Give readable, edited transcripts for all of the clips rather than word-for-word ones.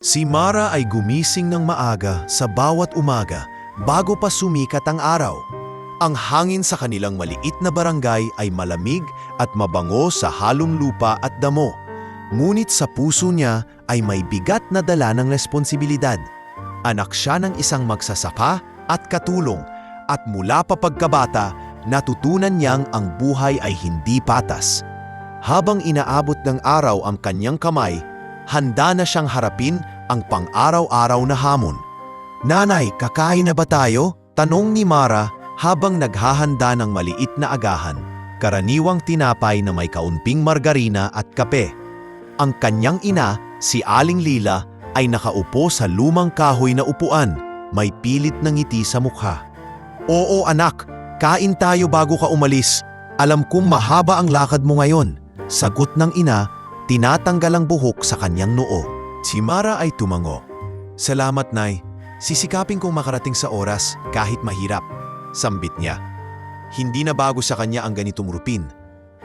Si Mara ay gumising ng maaga sa bawat umaga bago pa sumikat ang araw. Ang hangin sa kanilang maliit na barangay ay malamig at mabango sa halong lupa at damo. Ngunit sa puso niya ay may bigat na dala ng responsibilidad. Anak siya ng isang magsasaka at katulong at mula pa pagkabata, natutunan niyang ang buhay ay hindi patas. Habang inaabot ng araw ang kanyang kamay, handa na siyang harapin ang pang-araw-araw na hamon. "Nanay, kakain na ba tayo?" tanong ni Mara habang naghahanda ng maliit na agahan, karaniwang tinapay na may kaunting margarina at kape. Ang kanyang ina, si Aling Lila, ay nakaupo sa lumang kahoy na upuan, may pilit na ngiti sa mukha. "Oo anak, kain tayo bago ka umalis. Alam kong mahaba ang lakad mo ngayon," sagot ng ina, tinatanggal ang buhok sa kanyang noo. Si Mara ay tumango. "Salamat, Nay. Sisikapin kong makarating sa oras kahit mahirap," sambit niya. Hindi na bago sa kanya ang ganitong rupin.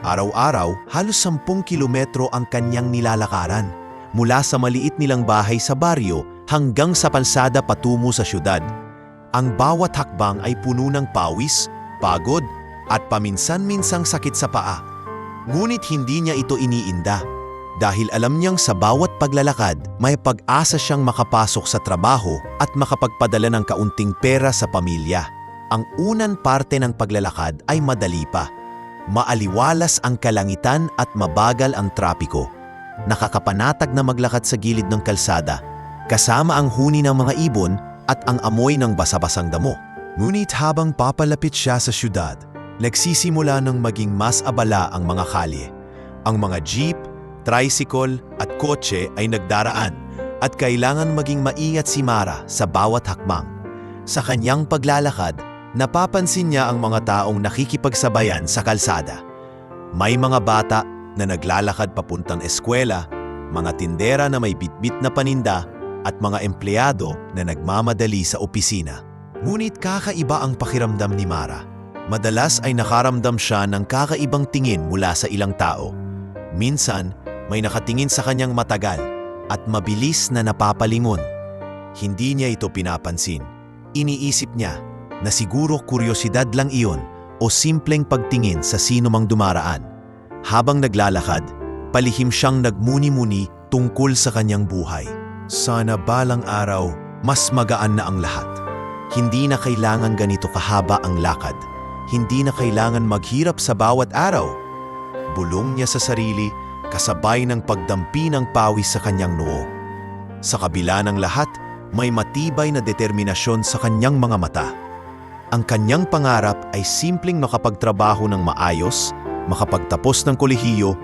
Araw-araw, halos 10 kilometro ang kanyang nilalakaran, mula sa maliit nilang bahay sa baryo hanggang sa palsada patungo sa syudad. Ang bawat hakbang ay puno ng pawis, pagod, at paminsan-minsang sakit sa paa. Ngunit hindi niya ito iniinda. Dahil alam niyang sa bawat paglalakad, may pag-asa siyang makapasok sa trabaho at makapagpadala ng kaunting pera sa pamilya. Ang unang parte ng paglalakad ay madali pa. Maaliwalas ang kalangitan at mabagal ang trapiko. Nakakapanatag na maglakad sa gilid ng kalsada, kasama ang huni ng mga ibon at ang amoy ng basa-basang damo. Ngunit habang papalapit siya sa syudad, nagsisimula ng maging mas abala ang mga kalye. Ang mga jeep, tricycle at kotse ay nagdaraan at kailangan maging maingat si Mara sa bawat hakbang. Sa kanyang paglalakad, napapansin niya ang mga taong nakikipagsabayan sa kalsada. May mga bata na naglalakad papuntang eskwela, mga tindera na may bitbit na paninda at mga empleyado na nagmamadali sa opisina. Ngunit kakaiba ang pakiramdam ni Mara. Madalas ay nakaramdam siya ng kakaibang tingin mula sa ilang tao. Minsan, may nakatingin sa kanyang matagal at mabilis na napapalingon. Hindi niya ito pinapansin. Iniisip niya na siguro kuryosidad lang iyon o simpleng pagtingin sa sino mang dumaraan. Habang naglalakad, palihim siyang nagmuni-muni tungkol sa kanyang buhay. Sana balang araw, mas magaan na ang lahat. Hindi na kailangan ganito kahaba ang lakad. Hindi na kailangan maghirap sa bawat araw. Bulong niya sa sarili, kasabay ng pagdampi ng pawis sa kanyang noo. Sa kabila ng lahat, may matibay na determinasyon sa kanyang mga mata. Ang kanyang pangarap ay simpleng makapagtrabaho ng maayos, makapagtapos ng kolehiyo,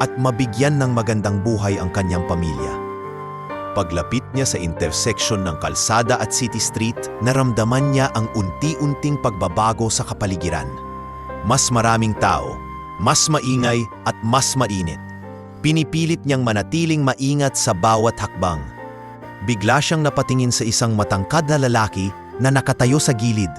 at mabigyan ng magandang buhay ang kanyang pamilya. Paglapit niya sa intersection ng kalsada at city street, naramdaman niya ang unti-unting pagbabago sa kapaligiran. Mas maraming tao, mas maingay at mas mainit. Pinipilit niyang manatiling maingat sa bawat hakbang. Bigla siyang napatingin sa isang matangkad na lalaki na nakatayo sa gilid,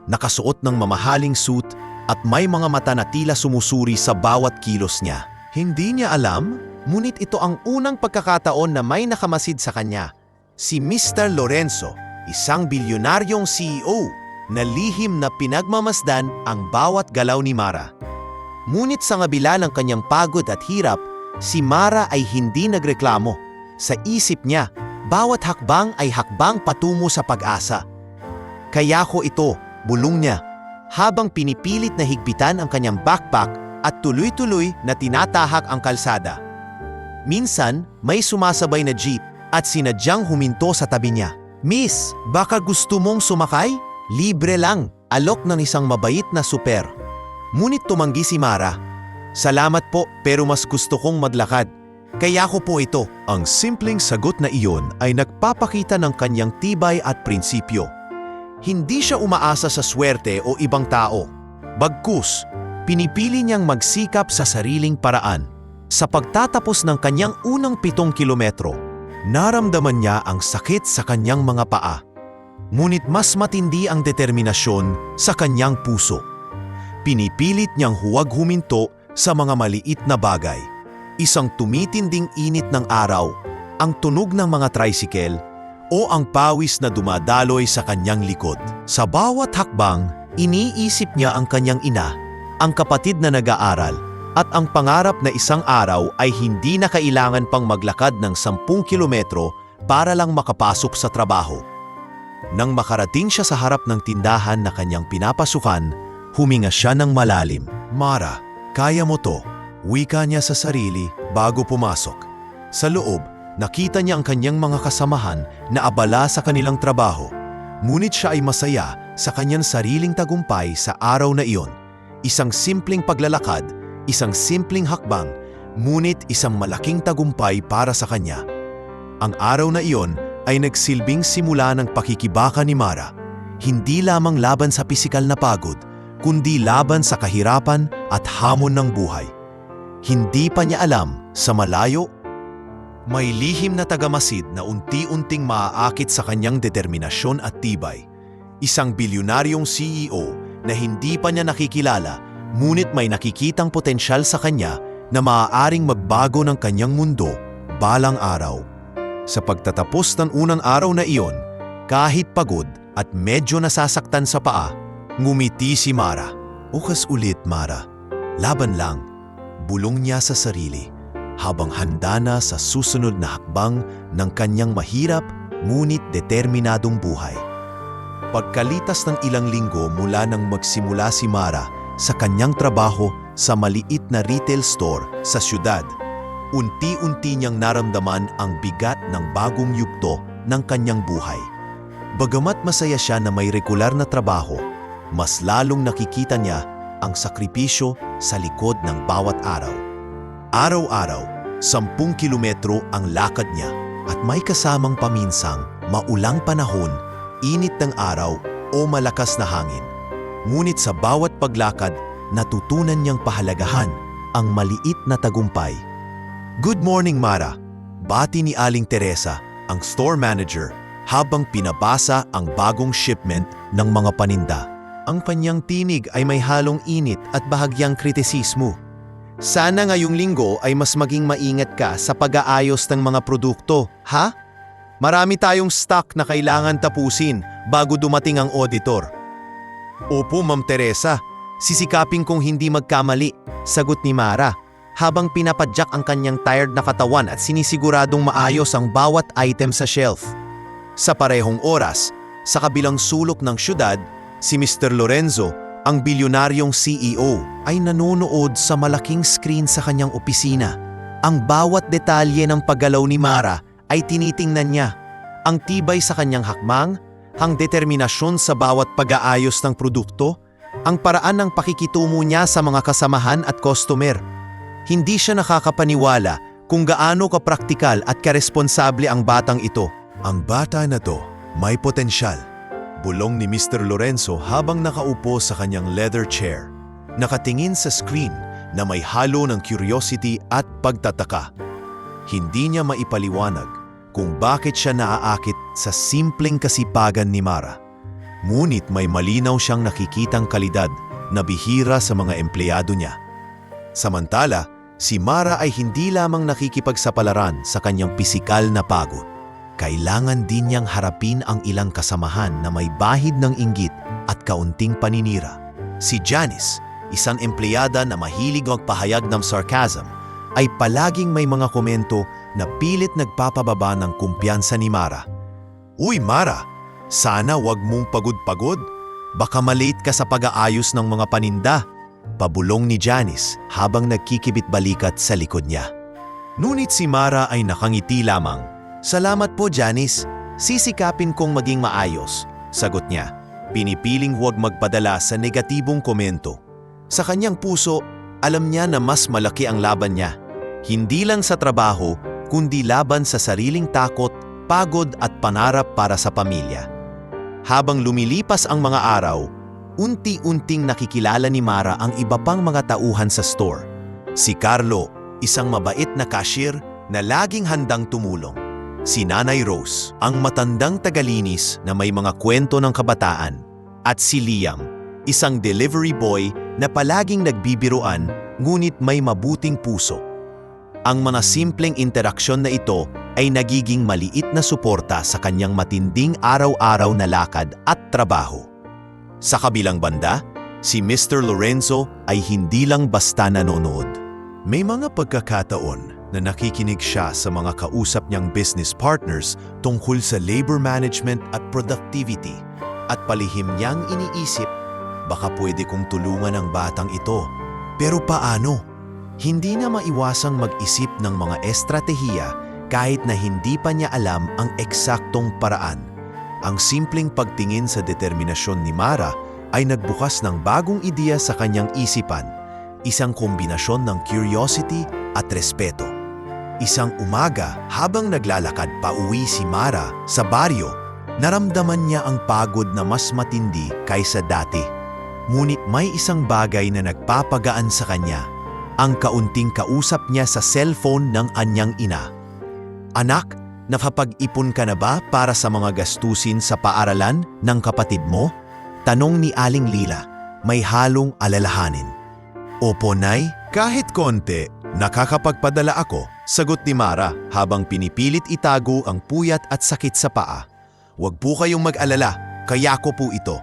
nakasuot ng mamahaling suit at may mga mata na tila sumusuri sa bawat kilos niya. Hindi niya alam, ngunit ito ang unang pagkakataon na may nakamasid sa kanya. Si Mr. Lorenzo, isang bilyonaryong CEO na lihim na pinagmamasdan ang bawat galaw ni Mara. Ngunit sa kabila ng kanyang pagod at hirap, si Mara ay hindi nagreklamo. Sa isip niya, bawat hakbang ay hakbang patungo sa pag-asa. "Kaya ko ito," bulong niya, habang pinipilit na higpitan ang kanyang backpack at tuloy-tuloy na tinatahak ang kalsada. Minsan, may sumasabay na jeep at sinadyang huminto sa tabi niya. "Miss, baka gusto mong sumakay? Libre lang," alok ng isang mabait na super. Ngunit tumanggi si Mara. "Salamat po, pero mas gusto kong maglakad. Kaya ko po ito." Ang simpleng sagot na iyon ay nagpapakita ng kanyang tibay at prinsipyo. Hindi siya umaasa sa swerte o ibang tao. Bagkus, pinipili niyang magsikap sa sariling paraan. Sa pagtatapos ng kanyang unang 7 kilometro, naramdaman niya ang sakit sa kanyang mga paa. Ngunit mas matindi ang determinasyon sa kanyang puso. Pinipilit niyang huwag huminto sa mga maliit na bagay. Isang tumitinding init ng araw, ang tunog ng mga tricycle, o ang pawis na dumadaloy sa kanyang likod. Sa bawat hakbang, iniisip niya ang kanyang ina, ang kapatid na nag-aaral, at ang pangarap na isang araw ay hindi na kailangan pang maglakad ng 10 kilometro para lang makapasok sa trabaho. Nang makarating siya sa harap ng tindahan na kanyang pinapasukan, huminga siya ng malalim. "Mara, kaya mo to," wika niya sa sarili bago pumasok. Sa loob, nakita niya ang kanyang mga kasamahan na abala sa kanilang trabaho. Ngunit siya ay masaya sa kanyang sariling tagumpay sa araw na iyon. Isang simpleng paglalakad, isang simpleng hakbang, ngunit isang malaking tagumpay para sa kanya. Ang araw na iyon ay nagsilbing simula ng pakikibaka ni Mara, hindi lamang laban sa pisikal na pagod, kundi laban sa kahirapan at hamon ng buhay. Hindi pa niya alam, sa malayo, may lihim na tagamasid na unti-unting maaakit sa kanyang determinasyon at tibay. Isang bilyonaryong CEO na hindi pa niya nakikilala, ngunit may nakikitang potensyal sa kanya na maaaring magbago ng kanyang mundo balang araw. Sa pagtatapos ng unang araw na iyon, kahit pagod at medyo nasasaktan sa paa, ngumiti si Mara. "Ukas ulit, Mara. Laban lang," bulong niya sa sarili, habang handa na sa susunod na hakbang ng kanyang mahirap ngunit determinadong buhay. Pagkalitas ng ilang linggo mula nang magsimula si Mara sa kanyang trabaho sa maliit na retail store sa syudad, unti-unti niyang naramdaman ang bigat ng bagong yugto ng kanyang buhay. Bagamat masaya siya na may regular na trabaho, mas lalong nakikita niya ang sakripisyo sa likod ng bawat araw. Araw-araw, 10 kilometro ang lakad niya at may kasamang paminsang maulang panahon, init ng araw o malakas na hangin. Ngunit sa bawat paglakad, natutunan niyang pahalagahan ang maliit na tagumpay. "Good morning, Mara," bati ni Aling Teresa, ang store manager, habang pinabasa ang bagong shipment ng mga paninda. Ang kanyang tinig ay may halong init at bahagyang kritisismo. "Sana ngayong linggo ay mas maging maingat ka sa pag-aayos ng mga produkto, ha? Marami tayong stock na kailangan tapusin bago dumating ang auditor." "Opo, Ma'am Teresa. Sisikapin kong hindi magkamali," sagot ni Mara, habang pinapadyak ang kanyang tired na katawan at sinisiguradong maayos ang bawat item sa shelf. Sa parehong oras, sa kabilang sulok ng syudad, si Mr. Lorenzo, ang bilyonaryong CEO, ay nanonood sa malaking screen sa kanyang opisina. Ang bawat detalye ng paggalaw ni Mara ay tinitingnan niya. Ang tibay sa kanyang hakbang, ang determinasyon sa bawat pag-aayos ng produkto, ang paraan ng pakikitungo niya sa mga kasamahan at customer. Hindi siya nakakapaniwala kung gaano kapraktikal at karesponsable ang batang ito. "Ang bata na to, may potensyal," bulong ni Mr. Lorenzo habang nakaupo sa kanyang leather chair, nakatingin sa screen na may halo ng curiosity at pagtataka. Hindi niya maipaliwanag kung bakit siya naaakit sa simpleng kasipagan ni Mara. Ngunit may malinaw siyang nakikitang kalidad na bihira sa mga empleyado niya. Samantala, si Mara ay hindi lamang nakikipagsapalaran sa kanyang pisikal na pagod. Kailangan din niyang harapin ang ilang kasamahan na may bahid ng inggit at kaunting paninira. Si Janice, isang empleyada na mahilig magpahayag ng sarcasm, ay palaging may mga komento na pilit nagpapababa ng kumpiyansa ni Mara. "Uy, Mara, sana wag mong pagod-pagod. Baka malate ka sa pag-aayos ng mga paninda," pabulong ni Janice habang nagkikibit-balikat sa likod niya. Ngunit si Mara ay nakangiti lamang. "Salamat po, Janice. Sisikapin kong maging maayos," sagot niya, pinipiling huwag magpadala sa negatibong komento. Sa kanyang puso, alam niya na mas malaki ang laban niya. Hindi lang sa trabaho, kundi laban sa sariling takot, pagod at pangarap para sa pamilya. Habang lumilipas ang mga araw, unti-unting nakikilala ni Mara ang iba pang mga tauhan sa store. Si Carlo, isang mabait na cashier na laging handang tumulong. Si Nanay Rose, ang matandang tagalinis na may mga kwento ng kabataan. At si Liam, isang delivery boy na palaging nagbibiruan ngunit may mabuting puso. Ang mga simpleng interaksyon na ito ay nagiging maliit na suporta sa kanyang matinding araw-araw na lakad at trabaho. Sa kabilang banda, si Mr. Lorenzo ay hindi lang basta nanonood. May mga pagkakataon na nakikinig siya sa mga kausap niyang business partners tungkol sa labor management at productivity at palihim niyang iniisip, baka pwede kong tulungan ang batang ito. Pero paano? Hindi na maiwasang mag-isip ng mga estratehiya kahit na hindi pa niya alam ang eksaktong paraan. Ang simpleng pagtingin sa determinasyon ni Mara ay nagbukas ng bagong ideya sa kanyang isipan, isang kombinasyon ng curiosity at respeto. Isang umaga, habang naglalakad pa uwi si Mara sa baryo, naramdaman niya ang pagod na mas matindi kaysa dati. Ngunit may isang bagay na nagpapagaan sa kanya, ang kaunting kausap niya sa cellphone ng anyang ina. "Anak, nakapag-ipon ka na ba para sa mga gastusin sa paaralan ng kapatid mo?" Tanong ni Aling Lila, may halong alalahanin. "Opo, Nay, kahit konti, nakakapagpadala ako," sagot ni Mara habang pinipilit itago ang puyat at sakit sa paa. "Huwag po kayong mag-alala, kaya ko po ito."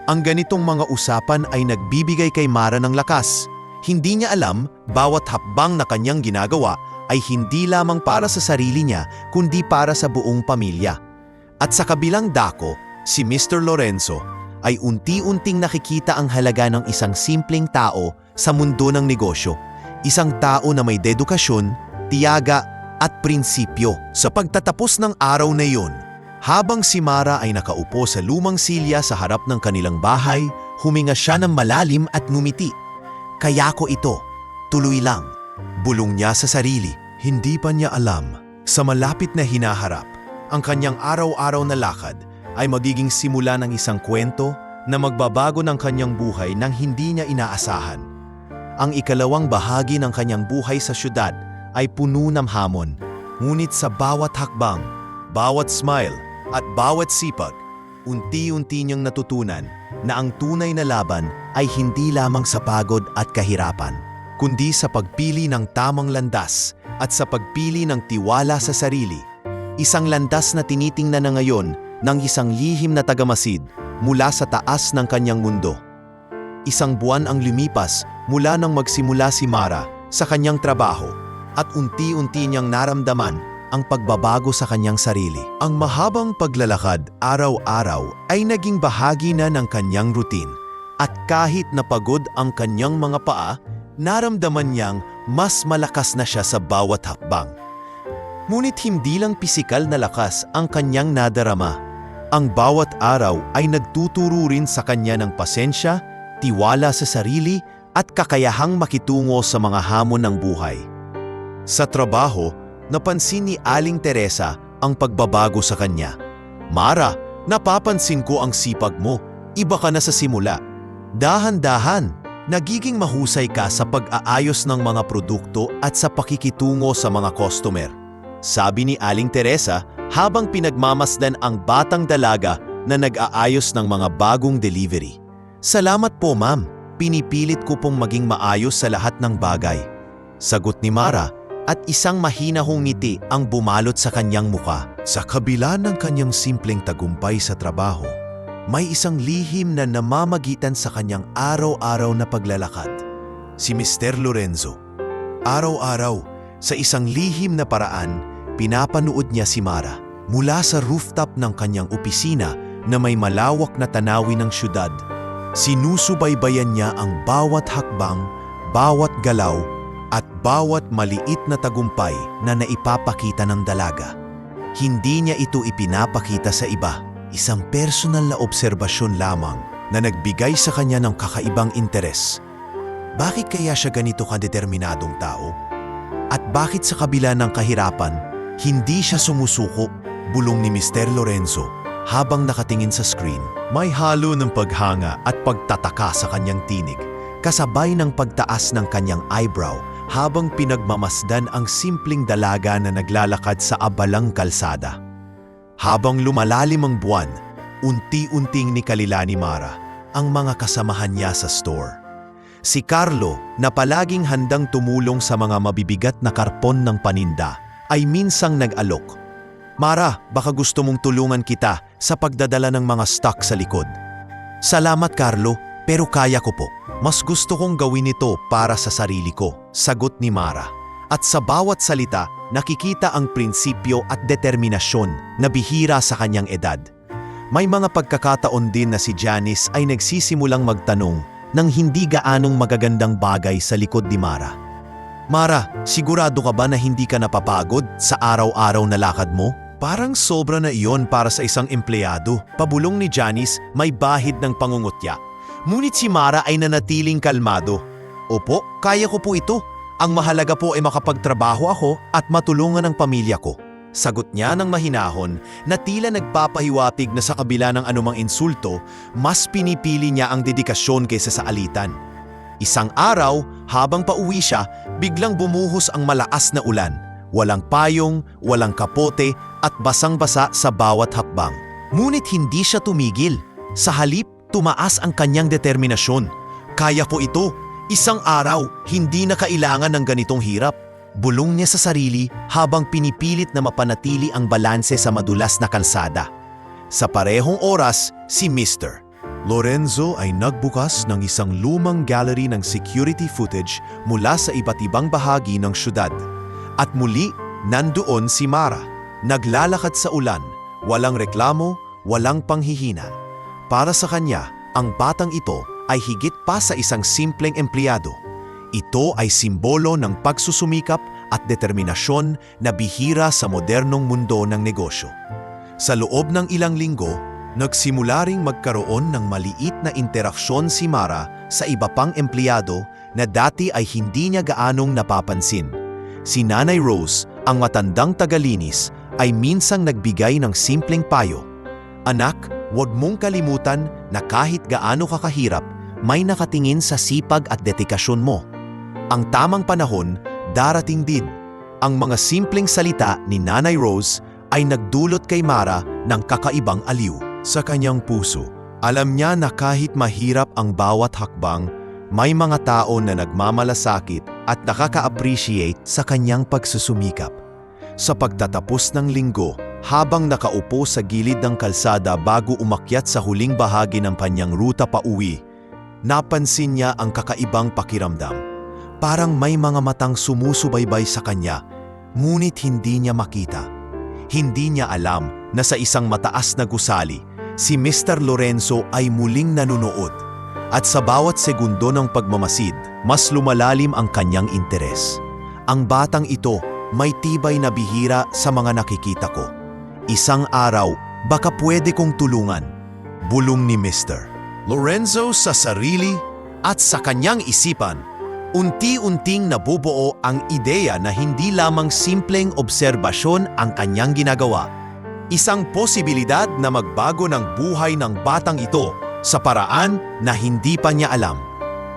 Ang ganitong mga usapan ay nagbibigay kay Mara ng lakas. Hindi niya alam, bawat hakbang na kanyang ginagawa ay hindi lamang para sa sarili niya, kundi para sa buong pamilya. At sa kabilang dako, si Mr. Lorenzo ay unti-unting nakikita ang halaga ng isang simpleng tao sa mundo ng negosyo. Isang tao na may dedukasyon, tiyaga at prinsipyo. Sa pagtatapos ng araw na iyon, habang si Mara ay nakaupo sa lumang silya sa harap ng kanilang bahay, huminga siya ng malalim at ngumiti. "Kaya ko ito, tuloy lang," bulong niya sa sarili. Hindi pa niya alam, sa malapit na hinaharap, ang kanyang araw-araw na lakad ay magiging simula ng isang kwento na magbabago ng kanyang buhay nang hindi niya inaasahan. Ang ikalawang bahagi ng kanyang buhay sa syudad ay puno ng hamon, ngunit sa bawat hakbang, bawat smile at bawat sipag, unti-unti niyang natutunan na ang tunay na laban ay hindi lamang sa pagod at kahirapan, kundi sa pagpili ng tamang landas at sa pagpili ng tiwala sa sarili. Isang landas na tinitingnan na ngayon ng isang lihim na tagamasid mula sa taas ng kanyang mundo. Isang buwan ang lumipas mula nang magsimula si Mara sa kanyang trabaho at unti-unti niyang naramdaman ang pagbabago sa kanyang sarili. Ang mahabang paglalakad araw-araw ay naging bahagi na ng kanyang routine. At kahit napagod ang kanyang mga paa, naramdaman niyang mas malakas na siya sa bawat hakbang. Ngunit hindi lang pisikal na lakas ang kanyang nadarama. Ang bawat araw ay nagtuturo rin sa kanya ng pasensya, tiwala sa sarili at kakayahang makitungo sa mga hamon ng buhay. Sa trabaho, napansin ni Aling Teresa ang pagbabago sa kanya. "Mara, napapansin ko ang sipag mo. Iba ka na sa simula. Dahan-dahan, nagiging mahusay ka sa pag-aayos ng mga produkto at sa pakikitungo sa mga customer," sabi ni Aling Teresa habang pinagmamasdan ang batang dalaga na nag-aayos ng mga bagong delivery. "Salamat po, ma'am. Pinipilit ko pong maging maayos sa lahat ng bagay," sagot ni Mara, at isang mahinahong ngiti ang bumalot sa kanyang muka. Sa kabila ng kanyang simpleng tagumpay sa trabaho, may isang lihim na namamagitan sa kanyang araw-araw na paglalakad. Si Mr. Lorenzo. Araw-araw, sa isang lihim na paraan, pinapanood niya si Mara mula sa rooftop ng kanyang opisina na may malawak na tanawin ng syudad. Sinusubaybayan niya ang bawat hakbang, bawat galaw, at bawat maliit na tagumpay na naipapakita ng dalaga. Hindi niya ito ipinapakita sa iba, isang personal na obserbasyon lamang na nagbigay sa kanya ng kakaibang interes. Bakit kaya siya ganito kadeterminadong tao? At bakit sa kabila ng kahirapan, hindi siya sumusuko? Bulong ni Mr. Lorenzo habang nakatingin sa screen. May halo ng paghanga at pagtataka sa kanyang tinig, kasabay ng pagtaas ng kanyang eyebrow habang pinagmamasdan ang simpleng dalaga na naglalakad sa abalang kalsada. Habang lumalalim ang buwan, unti-unting nikalila ni Mara ang mga kasamahan niya sa store. Si Carlo na palaging handang tumulong sa mga mabibigat na karpon ng paninda ay minsang nag-alok. Mara, baka gusto mong tulungan kita sa pagdadala ng mga stock sa likod. Salamat Carlo, pero kaya ko po. Mas gusto kong gawin ito para sa sarili ko, sagot ni Mara. At sa bawat salita, nakikita ang prinsipyo at determinasyon na bihira sa kanyang edad. May mga pagkakataon din na si Janice ay nagsisimulang magtanong ng hindi gaanong magagandang bagay sa likod ni Mara. Mara, sigurado ka ba na hindi ka napapagod sa araw-araw na lakad mo? Parang sobra na iyon para sa isang empleyado. Pabulong ni Janice, may bahid ng pangungutya. Ngunit si Mara ay nanatiling kalmado. Opo, kaya ko po ito. Ang mahalaga po ay makapagtrabaho ako at matulungan ang pamilya ko. Sagot niya ng mahinahon na tila nagpapahiwatig na sa kabila ng anumang insulto, mas pinipili niya ang dedikasyon kaysa sa alitan. Isang araw, habang pauwi siya, biglang bumuhos ang malakas na ulan. Walang payong, walang kapote at basang-basa sa bawat hakbang. Ngunit hindi siya tumigil. Sa halip, tumaas ang kanyang determinasyon. Kaya ko ito. Isang araw, hindi na kailangan ng ganitong hirap. Bulong niya sa sarili habang pinipilit na mapanatili ang balanse sa madulas na kalsada. Sa parehong oras, si Mr. Lorenzo ay nagbukas ng isang lumang gallery ng security footage mula sa iba't ibang bahagi ng syudad. At muli, nandoon si Mara, naglalakad sa ulan, walang reklamo, walang panghihina. Para sa kanya, ang batang ito ay higit pa sa isang simpleng empleyado. Ito ay simbolo ng pagsusumikap at determinasyon na bihira sa modernong mundo ng negosyo. Sa loob ng ilang linggo, nagsimula ring magkaroon ng maliit na interaksyon si Mara sa iba pang empleyado na dati ay hindi niya gaanong napapansin. Si Nanay Rose, ang matandang tagalinis, ay minsang nagbigay ng simpleng payo. Anak, huwag mong kalimutan na kahit gaano ka kahirap, may nakatingin sa sipag at dedikasyon mo. Ang tamang panahon, darating din. Ang mga simpleng salita ni Nanay Rose ay nagdulot kay Mara ng kakaibang aliw. Sa kanyang puso, alam niya na kahit mahirap ang bawat hakbang, may mga tao na nagmamalasakit at nakaka-appreciate sa kanyang pagsusumikap. Sa pagtatapos ng linggo, habang nakaupo sa gilid ng kalsada bago umakyat sa huling bahagi ng kanyang ruta pauwi, napansin niya ang kakaibang pakiramdam. Parang may mga matang sumusubaybay sa kanya, ngunit hindi niya makita. Hindi niya alam na sa isang mataas na gusali, si Mr. Lorenzo ay muling nanunood. At sa bawat segundo ng pagmamasid, mas lumalalim ang kanyang interes. Ang batang ito may tibay na bihira sa mga nakikita ko. Isang araw, baka pwede kong tulungan. Bulong ni Mr. Lorenzo sa sarili at sa kanyang isipan, unti-unting nabubuo ang ideya na hindi lamang simpleng obserbasyon ang kanyang ginagawa. Isang posibilidad na magbago ng buhay ng batang ito sa paraan na hindi pa niya alam.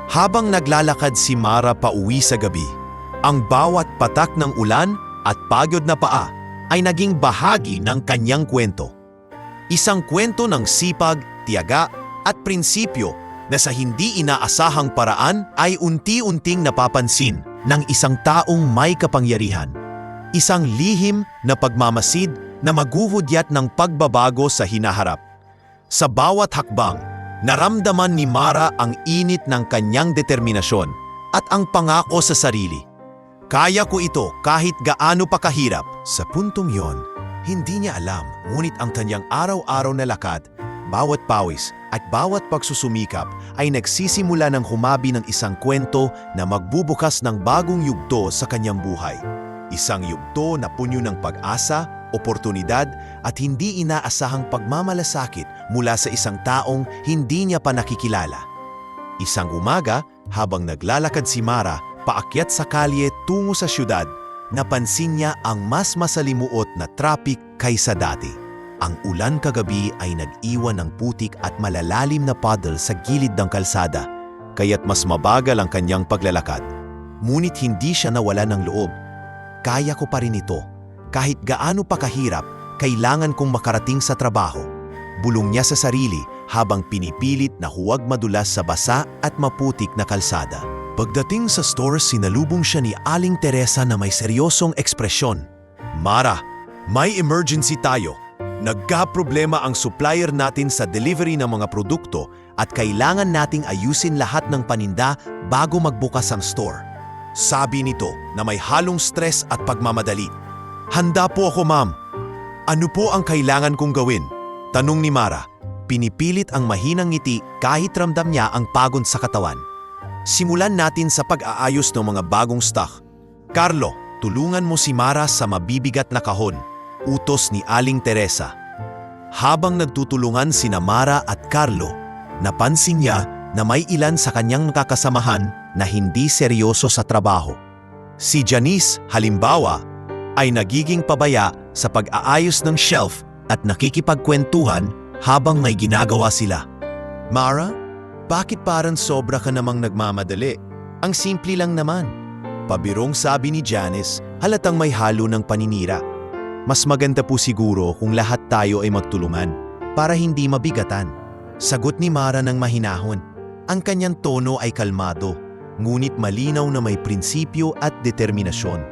Habang naglalakad si Mara pauwi sa gabi, ang bawat patak ng ulan at pagod na paa ay naging bahagi ng kanyang kwento. Isang kwento ng sipag, tiyaga at prinsipyo na sa hindi inaasahang paraan ay unti-unting napapansin ng isang taong may kapangyarihan. Isang lihim na pagmamasid na maghuhudyat ng pagbabago sa hinaharap. Sa bawat hakbang, naramdaman ni Mara ang init ng kanyang determinasyon at ang pangako sa sarili. Kaya ko ito kahit gaano pa kahirap. Sa puntong yon, hindi niya alam, ngunit ang kanyang araw-araw na lakad, bawat pawis at bawat pagsusumikap ay nagsisimula ng humabi ng isang kwento na magbubukas ng bagong yugto sa kanyang buhay. Isang yugto na punyo ng pag-asa, oportunidad at hindi inaasahang pagmamalasakit mula sa isang taong hindi niya pa nakikilala. Isang umaga, habang naglalakad si Mara paakyat sa kalye tungo sa syudad, napansin niya ang mas masalimuot na traffic kaysa dati. Ang ulan kagabi ay nag-iwan ng putik at malalalim na puddle sa gilid ng kalsada, kaya't mas mabagal ang kanyang paglalakad. Ngunit hindi siya nawala ng loob. Kaya ko pa rin ito. Kahit gaano pa kahirap, kailangan kong makarating sa trabaho. Bulong niya sa sarili habang pinipilit na huwag madulas sa basa at maputik na kalsada. Pagdating sa store, sinalubong siya ni Aling Teresa na may seryosong ekspresyon. Mara, may emergency tayo. Nagka-problema ang supplier natin sa delivery ng mga produkto at kailangan nating ayusin lahat ng paninda bago magbukas ang store. Sabi nito na may halong stress at pagmamadali. Handa po ako, ma'am. Ano po ang kailangan kong gawin? Tanong ni Mara. Pinipilit ang mahinang ngiti kahit ramdam niya ang pagod sa katawan. Simulan natin sa pag-aayos ng mga bagong stock. Carlo, tulungan mo si Mara sa mabibigat na kahon. Utos ni Aling Teresa. Habang nagtutulungan sina Mara at Carlo, napansin niya na may ilan sa kanyang nakakasamahan na hindi seryoso sa trabaho. Si Janice, halimbawa, ay nagiging pabaya sa pag-aayos ng shelf at nakikipagkwentuhan habang may ginagawa sila. Mara, bakit parang sobra ka namang nagmamadali? Ang simple lang naman. Pabirong sabi ni Janice, halatang may halo ng paninira. Mas maganda po siguro kung lahat tayo ay magtulungan para hindi mabigatan. Sagot ni Mara ng mahinahon. Ang kanyang tono ay kalmado, ngunit malinaw na may prinsipyo at determinasyon.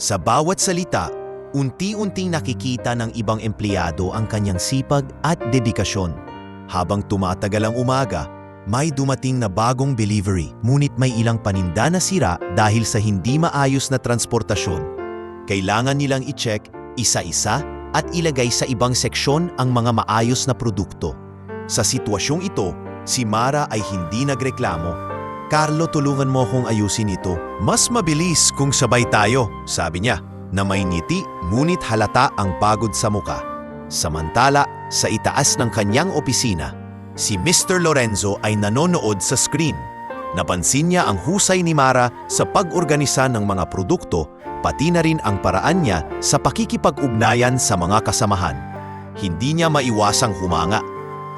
Sa bawat salita, unti-unting nakikita ng ibang empleyado ang kanyang sipag at dedikasyon. Habang tumatagal ang umaga, may dumating na bagong delivery, ngunit may ilang paninda na sira dahil sa hindi maayos na transportasyon. Kailangan nilang i-check isa-isa at ilagay sa ibang seksyon ang mga maayos na produkto. Sa sitwasyong ito, si Mara ay hindi nagreklamo. Carlo, tulungan mo akong ayusin ito. Mas mabilis kung sabay tayo, sabi niya, na may ngiti ngunit halata ang pagod sa muka. Samantala, sa itaas ng kanyang opisina, si Mr. Lorenzo ay nanonood sa screen. Napansin niya ang husay ni Mara sa pag-organisa ng mga produkto, pati na rin ang paraan niya sa pakikipag-ugnayan sa mga kasamahan. Hindi niya maiwasang humanga.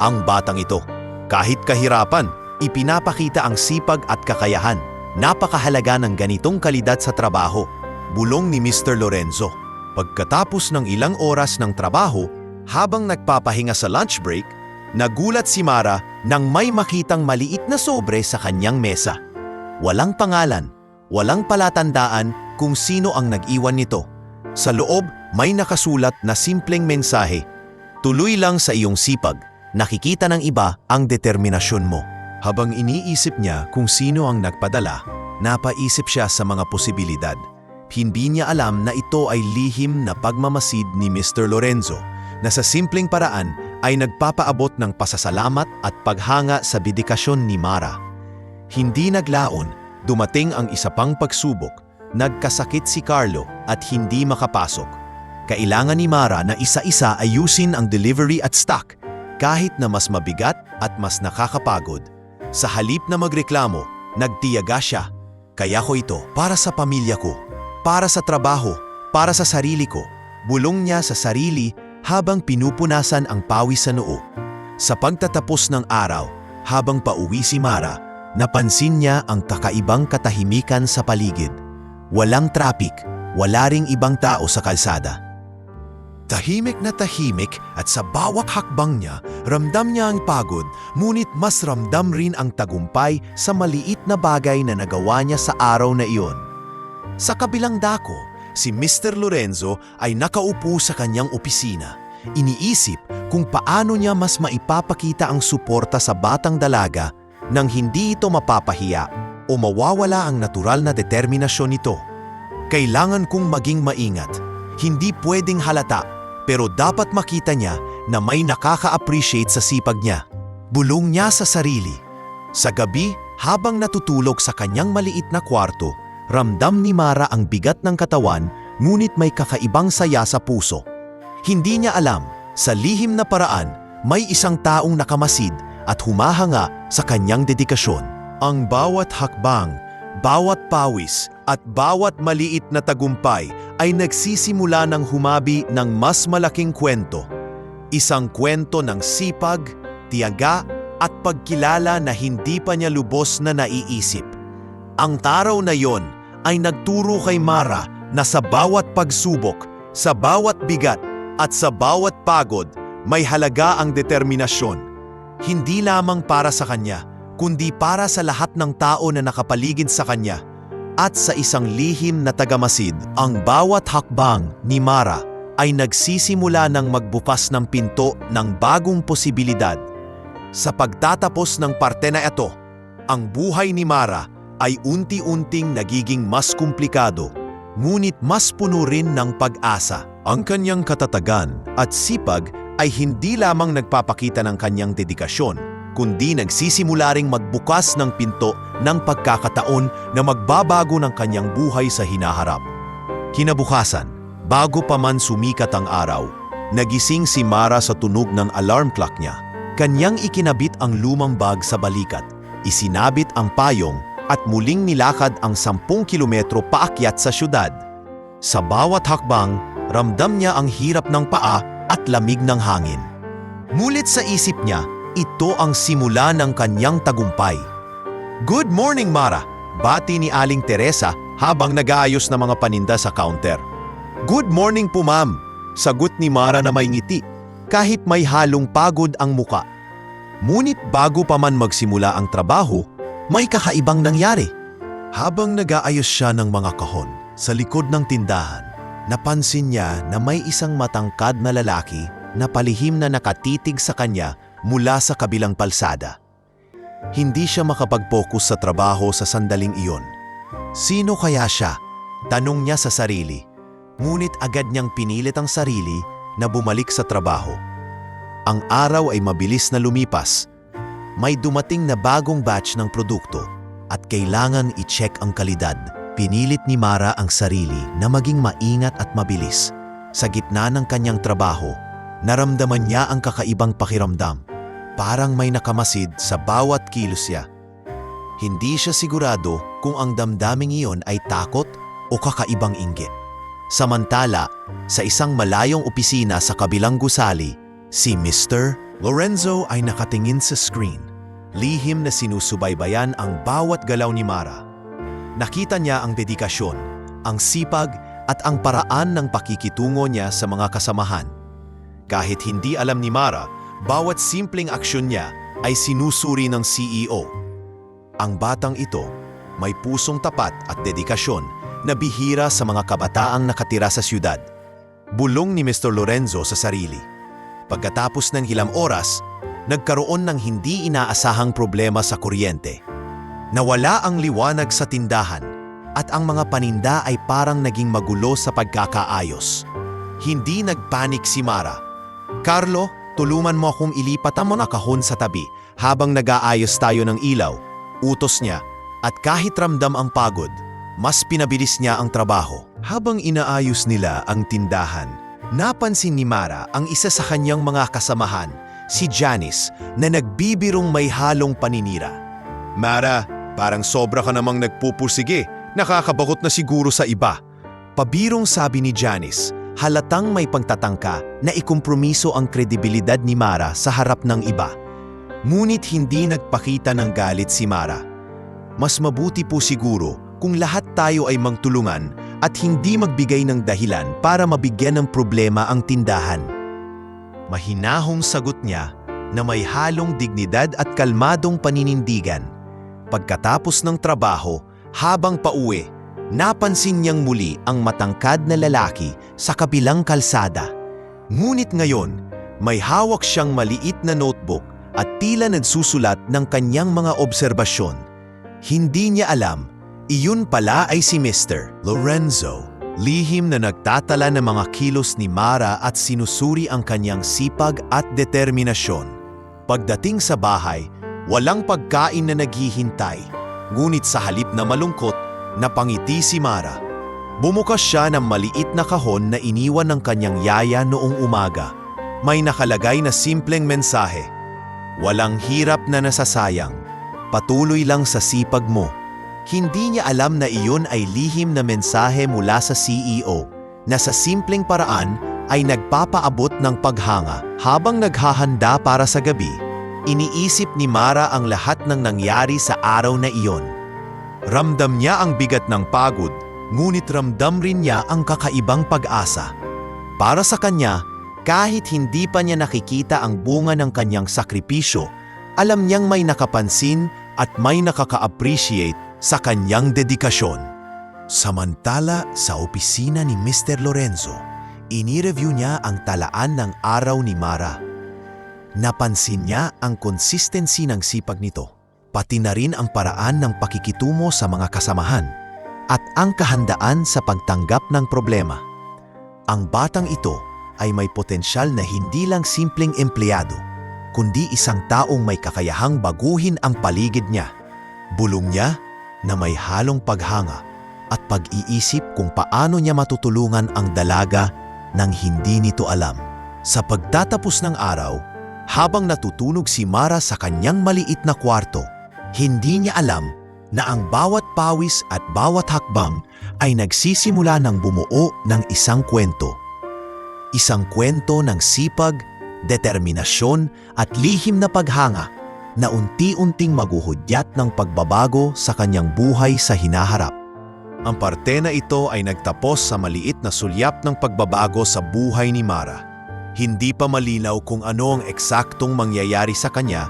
Ang batang ito, kahit kahirapan, ipinapakita ang sipag at kakayahan. Napakahalaga ng ganitong kalidad sa trabaho, bulong ni Mr. Lorenzo. Pagkatapos ng ilang oras ng trabaho, habang nagpapahinga sa lunch break, nagulat si Mara nang may makitang maliit na sobre sa kanyang mesa. Walang pangalan, walang palatandaan kung sino ang nag-iwan nito. Sa loob, may nakasulat na simpleng mensahe. Tuloy lang sa iyong sipag. Nakikita ng iba ang determinasyon mo. Habang iniisip niya kung sino ang nagpadala, napaisip siya sa mga posibilidad. Hindi niya alam na ito ay lihim na pagmamasid ni Mr. Lorenzo na sa simpleng paraan ay nagpapaabot ng pasasalamat at paghanga sa dedikasyon ni Mara. Hindi naglaon, dumating ang isa pang pagsubok. Nagkasakit si Carlo at hindi makapasok. Kailangan ni Mara na isa-isa ayusin ang delivery at stock kahit na mas mabigat at mas nakakapagod. Sa halip na magreklamo, nagtiyaga siya. Kaya ko ito para sa pamilya ko, para sa trabaho, para sa sarili ko. Bulong niya sa sarili habang pinupunasan ang pawis sa noo. Sa pagtatapos ng araw, habang pauwi si Mara, napansin niya ang kakaibang katahimikan sa paligid. Walang traffic, wala ring ibang tao sa kalsada. Tahimik na tahimik at sa bawat hakbang niya, ramdam niya ang pagod, ngunit mas ramdam rin ang tagumpay sa maliit na bagay na nagawa niya sa araw na iyon. Sa kabilang dako, si Mr. Lorenzo ay nakaupo sa kanyang opisina. Iniisip kung paano niya mas maipapakita ang suporta sa batang dalaga nang hindi ito mapapahiya o mawawala ang natural na determinasyon nito. Kailangan kong maging maingat. Hindi pwedeng halata, pero dapat makita niya na may nakaka-appreciate sa sipag niya. Bulong niya sa sarili. Sa gabi, habang natutulog sa kanyang maliit na kwarto, ramdam ni Mara ang bigat ng katawan, ngunit may kakaibang saya sa puso. Hindi niya alam, sa lihim na paraan, may isang taong nakamasid at humahanga sa kanyang dedikasyon. Ang bawat hakbang, bawat pawis, at bawat maliit na tagumpay ay nagsisimula ng humabi ng mas malaking kwento. Isang kwento ng sipag, tiyaga, at pagkilala na hindi pa niya lubos na naiisip. Ang araw na yon ay nagturo kay Mara na sa bawat pagsubok, sa bawat bigat, at sa bawat pagod, may halaga ang determinasyon. Hindi lamang para sa kanya, kundi para sa lahat ng tao na nakapaligid sa kanya. at sa isang lihim na tagamasid, ang bawat hakbang ni Mara ay nagsisimula ng magbukas ng pinto ng bagong posibilidad. Sa pagtatapos ng parte na ito, ang buhay ni Mara ay unti-unting nagiging mas komplikado, ngunit mas puno rin ng pag-asa. Ang kanyang katatagan at sipag ay hindi lamang nagpapakita ng kanyang dedikasyon, kundi nagsisimula ring magbukas ng pinto ng pagkakataon na magbabago ng kanyang buhay sa hinaharap. Kinabukasan, bago pa man sumikat ang araw, nagising si Mara sa tunog ng alarm clock niya. Kanyang ikinabit ang lumang bag sa balikat, isinabit ang payong at muling nilakad ang 10 kilometro paakyat sa syudad. Sa bawat hakbang, ramdam niya ang hirap ng paa at lamig ng hangin. Ngunit sa isip niya, ito ang simula ng kanyang tagumpay. "Good morning, Mara!" bati ni Aling Teresa habang nag-aayos ng mga paninda sa counter. "Good morning po, ma'am," sagot ni Mara na may ngiti, kahit may halong pagod ang muka. Ngunit bago pa man magsimula ang trabaho, may kakaibang nangyari. Habang nag-aayos siya ng mga kahon sa likod ng tindahan, napansin niya na may isang matangkad na lalaki na palihim na nakatitig sa kanya mula sa kabilang palsada. Hindi siya makapag-focus sa trabaho sa sandaling iyon. Sino kaya siya? Tanong niya sa sarili. Ngunit agad niyang pinilit ang sarili na bumalik sa trabaho. Ang araw ay mabilis na lumipas. May dumating na bagong batch ng produkto at kailangan i-check ang kalidad. Pinilit ni Mara ang sarili na maging maingat at mabilis. Sa gitna ng kanyang trabaho, naramdaman niya ang kakaibang pakiramdam. Parang may nakamasid sa bawat kilos niya. Hindi siya sigurado kung ang damdaming iyon ay takot o kakaibang inggit. Samantala, sa isang malayong opisina sa kabilang gusali, si Mr. Lorenzo ay nakatingin sa screen. Lihim na sinusubaybayan ang bawat galaw ni Mara. Nakita niya ang dedikasyon, ang sipag at ang paraan ng pakikitungo niya sa mga kasamahan. Kahit hindi alam ni Mara, bawat simpleng aksyon niya ay sinusuri ng CEO. Ang batang ito may pusong tapat at dedikasyon na bihira sa mga kabataang nakatira sa siyudad. Bulong ni Mr. Lorenzo sa sarili. Pagkatapos ng ilang oras, nagkaroon ng hindi inaasahang problema sa kuryente. Nawala ang liwanag sa tindahan at ang mga paninda ay parang naging magulo sa pagkakaayos. Hindi nagpanik si Mara. "Carlo, tulungan mo akong ilipat ang mga kahon sa tabi habang nag-aayos tayo ng ilaw," utos niya, at kahit ramdam ang pagod, mas pinabilis niya ang trabaho. Habang inaayos nila ang tindahan, napansin ni Mara ang isa sa kanyang mga kasamahan, si Janice, na nagbibirong may halong paninira. "Mara, parang sobra ka namang nagpupursige, nakakabakot na siguro sa iba." Pabirong sabi ni Janice, halatang may pagtatangka na ikompromiso ang kredibilidad ni Mara sa harap ng iba. Ngunit hindi nagpakita ng galit si Mara. "Mas mabuti po siguro kung lahat tayo ay magtulungan at hindi magbigay ng dahilan para mabigyan ng problema ang tindahan." Mahinahong sagot niya na may halong dignidad at kalmadong paninindigan. Pagkatapos ng trabaho, habang pauwi, napansin niyang muli ang matangkad na lalaki sa kabilang kalsada. Ngunit ngayon, may hawak siyang maliit na notebook at tila nagsusulat ng kanyang mga obserbasyon. Hindi niya alam, iyon pala ay si Mr. Lorenzo. Lihim na nagtatala ng mga kilos ni Mara at sinusuri ang kanyang sipag at determinasyon. Pagdating sa bahay, walang pagkain na naghihintay. Ngunit sa halip na malungkot, napangiti si Mara. Bumukas siya ng maliit na kahon na iniwan ng kanyang yaya noong umaga. May nakalagay na simpleng mensahe. "Walang hirap na nasasayang. Patuloy lang sa sipag mo." Hindi niya alam na iyon ay lihim na mensahe mula sa CEO na sa simpleng paraan ay nagpapaabot ng paghanga. Habang naghahanda para sa gabi, iniisip ni Mara ang lahat ng nangyari sa araw na iyon. Ramdam niya ang bigat ng pagod, ngunit ramdam rin niya ang kakaibang pag-asa. Para sa kanya, kahit hindi pa niya nakikita ang bunga ng kanyang sakripisyo, alam niyang may nakapansin at may nakaka-appreciate sa kanyang dedikasyon. Samantala sa opisina ni Mr. Lorenzo, inireview niya ang talaan ng araw ni Mara. Napansin niya ang consistency ng sipag nito, pati na rin ang paraan ng pakikitungo sa mga kasamahan at ang kahandaan sa pagtanggap ng problema. Ang batang ito ay may potensyal na hindi lang simpleng empleyado, kundi isang taong may kakayahang baguhin ang paligid niya. Bulong niya na may halong paghanga at pag-iisip kung paano niya matutulungan ang dalaga nang hindi nito alam. Sa pagtatapos ng araw, habang natutulog si Mara sa kanyang maliit na kwarto, hindi niya alam na ang bawat pawis at bawat hakbang ay nagsisimula ng bumuo ng isang kwento. Isang kwento ng sipag, determinasyon at lihim na paghanga na unti-unting maguhudyat ng pagbabago sa kanyang buhay sa hinaharap. Ang parte na ito ay nagtapos sa maliit na sulyap ng pagbabago sa buhay ni Mara. Hindi pa malinaw kung ano ang eksaktong mangyayari sa kanya,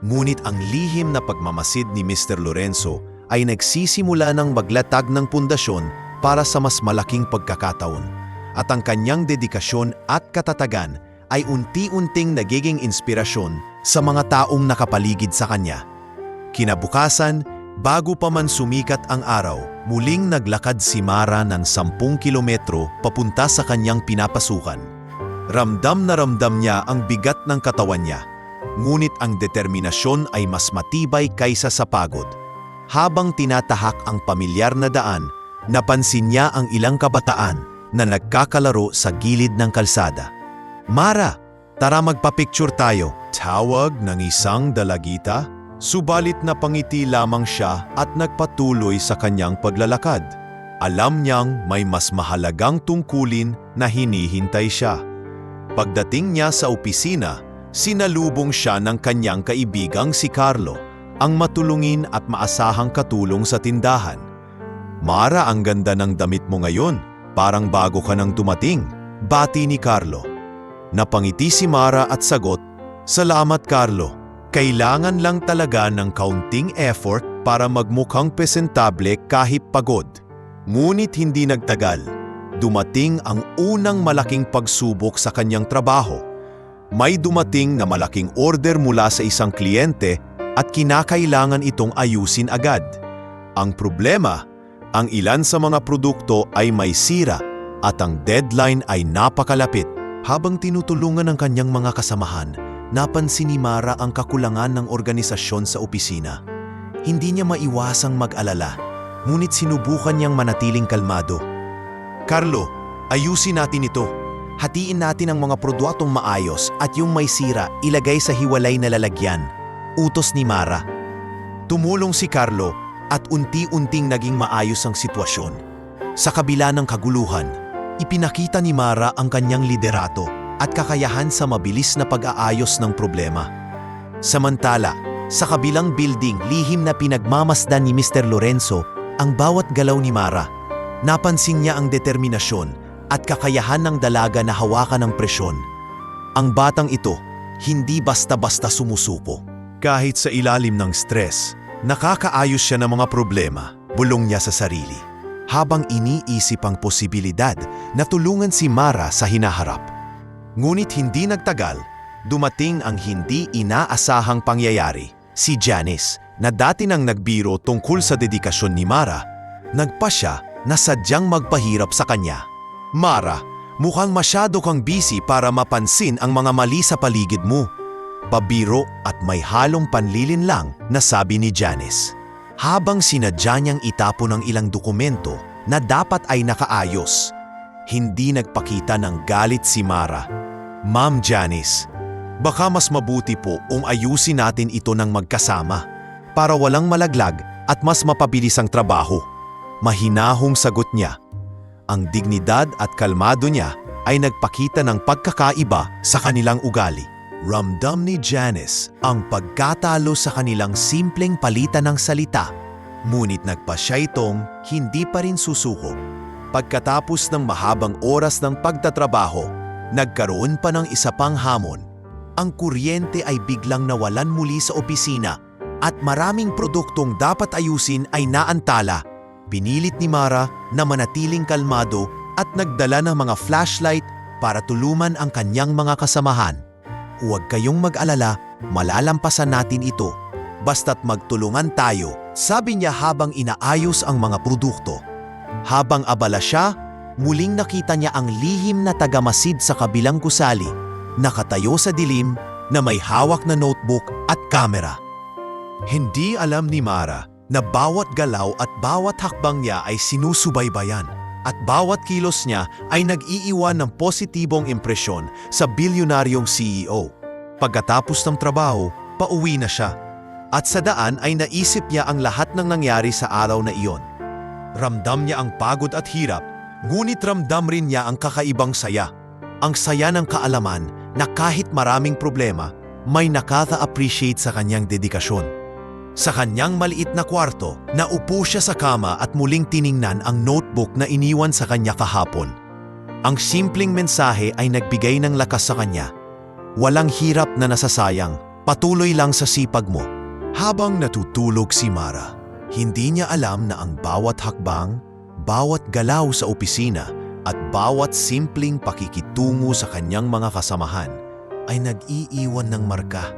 ngunit ang lihim na pagmamasid ni Mr. Lorenzo ay nagsisimula ng maglatag ng pundasyon para sa mas malaking pagkakataon. At ang kanyang dedikasyon at katatagan ay unti-unting nagiging inspirasyon sa mga taong nakapaligid sa kanya. Kinabukasan, bago pa man sumikat ang araw, muling naglakad si Mara ng 10 kilometro papunta sa kanyang pinapasukan. Ramdam na ramdam niya ang bigat ng katawan niya, ngunit ang determinasyon ay mas matibay kaysa sa pagod. Habang tinatahak ang pamilyar na daan, napansin niya ang ilang kabataan na nagkakalaro sa gilid ng kalsada. "Mara, tara magpa-picture tayo," tawag ng isang dalagita. Subalit napangiti lamang siya at nagpatuloy sa kanyang paglalakad. Alam niyang may mas mahalagang tungkulin na hinihintay siya. Pagdating niya sa opisina, sinalubong siya ng kanyang kaibigang si Carlo, ang matulungin at maasahang katulong sa tindahan. "Mara, ang ganda ng damit mo ngayon. Parang bago ka nang dumating," bati ni Carlo. Napangiti si Mara at sagot, "Salamat, Carlo. Kailangan lang talaga ng kaunting effort para magmukhang presentable kahit pagod." Ngunit hindi nagtagal. Dumating ang unang malaking pagsubok sa kanyang trabaho. May dumating na malaking order mula sa isang kliyente at kinakailangan itong ayusin agad. Ang problema, ang ilan sa mga produkto ay may sira at ang deadline ay napakalapit. Habang tinutulungan ng kanyang mga kasamahan, napansin ni Mara ang kakulangan ng organisasyon sa opisina. Hindi niya maiwasang mag-alala, ngunit sinubukan niyang manatiling kalmado. "Carlo, ayusin natin ito. Hatiin natin ang mga produktong maayos at yung may sira ilagay sa hiwalay na lalagyan," utos ni Mara. Tumulong si Carlo at unti-unting naging maayos ang sitwasyon. Sa kabila ng kaguluhan, ipinakita ni Mara ang kanyang liderato at kakayahan sa mabilis na pag-aayos ng problema. Samantala, sa kabilang building, lihim na pinagmamasdan ni Mr. Lorenzo ang bawat galaw ni Mara. Napansin niya ang determinasyon at kakayahan ng dalaga na hawakan ng presyon. Ang batang ito, hindi basta-basta sumusuko. Kahit sa ilalim ng stress, nakakaayos siya ng mga problema, bulong niya sa sarili, habang iniisip ang posibilidad na tulungan si Mara sa hinaharap. Ngunit hindi nagtagal, dumating ang hindi inaasahang pangyayari. Si Janice, na dati nang nagbiro tungkol sa dedikasyon ni Mara, nagpasya na sadyang magpahirap sa kanya. "Mara, mukhang masyado kang busy para mapansin ang mga mali sa paligid mo." Pabiro at may halong panlilinlang na sabi ni Janice, habang sinadya niyang itapon ang ilang dokumento na dapat ay nakaayos. Hindi nagpakita ng galit si Mara. "Ma'am Janice, baka mas mabuti po kung ayusin natin ito ng magkasama para walang malaglag at mas mapabilis ang trabaho." Mahinahong sagot niya. Ang dignidad at kalmado niya ay nagpakita ng pagkakaiba sa kanilang ugali. Ramdam ni Janice ang pagkatalo sa kanilang simpleng palitan ng salita, ngunit nagpasya itong hindi pa rin susuko. Pagkatapos ng mahabang oras ng pagtatrabaho, nagkaroon pa ng isa pang hamon. Ang kuryente ay biglang nawalan muli sa opisina at maraming produktong dapat ayusin ay naantala. Pinilit ni Mara na manatiling kalmado at nagdala ng mga flashlight para tuluman ang kanyang mga kasamahan. Huwag kayong mag-alala, malalampasan natin ito. Basta't magtulungan tayo, sabi niya habang inaayos ang mga produkto. Habang abala siya, muling nakita niya ang lihim na tagamasid sa kabilang gusali, nakatayo sa dilim na may hawak na notebook at kamera. Hindi alam ni Mara na bawat galaw at bawat hakbang niya ay sinusubaybayan at bawat kilos niya ay nag-iiwan ng positibong impresyon sa bilyonaryong CEO. Pagkatapos ng trabaho, pauwi na siya. At sa daan ay naisip niya ang lahat ng nangyari sa araw na iyon. Ramdam niya ang pagod at hirap, ngunit ramdam rin niya ang kakaibang saya. Ang saya ng kaalaman na kahit maraming problema, may nakaka-appreciate sa kanyang dedikasyon. Sa kanyang maliit na kwarto, naupo siya sa kama at muling tiningnan ang notebook na iniwan sa kanya kahapon. Ang simpleng mensahe ay nagbigay ng lakas sa kanya. Walang hirap na nasasayang, patuloy lang sa sipag mo. Habang natutulog si Mara, hindi niya alam na ang bawat hakbang, bawat galaw sa opisina at bawat simpleng pakikitungo sa kanyang mga kasamahan ay nag-iiwan ng marka.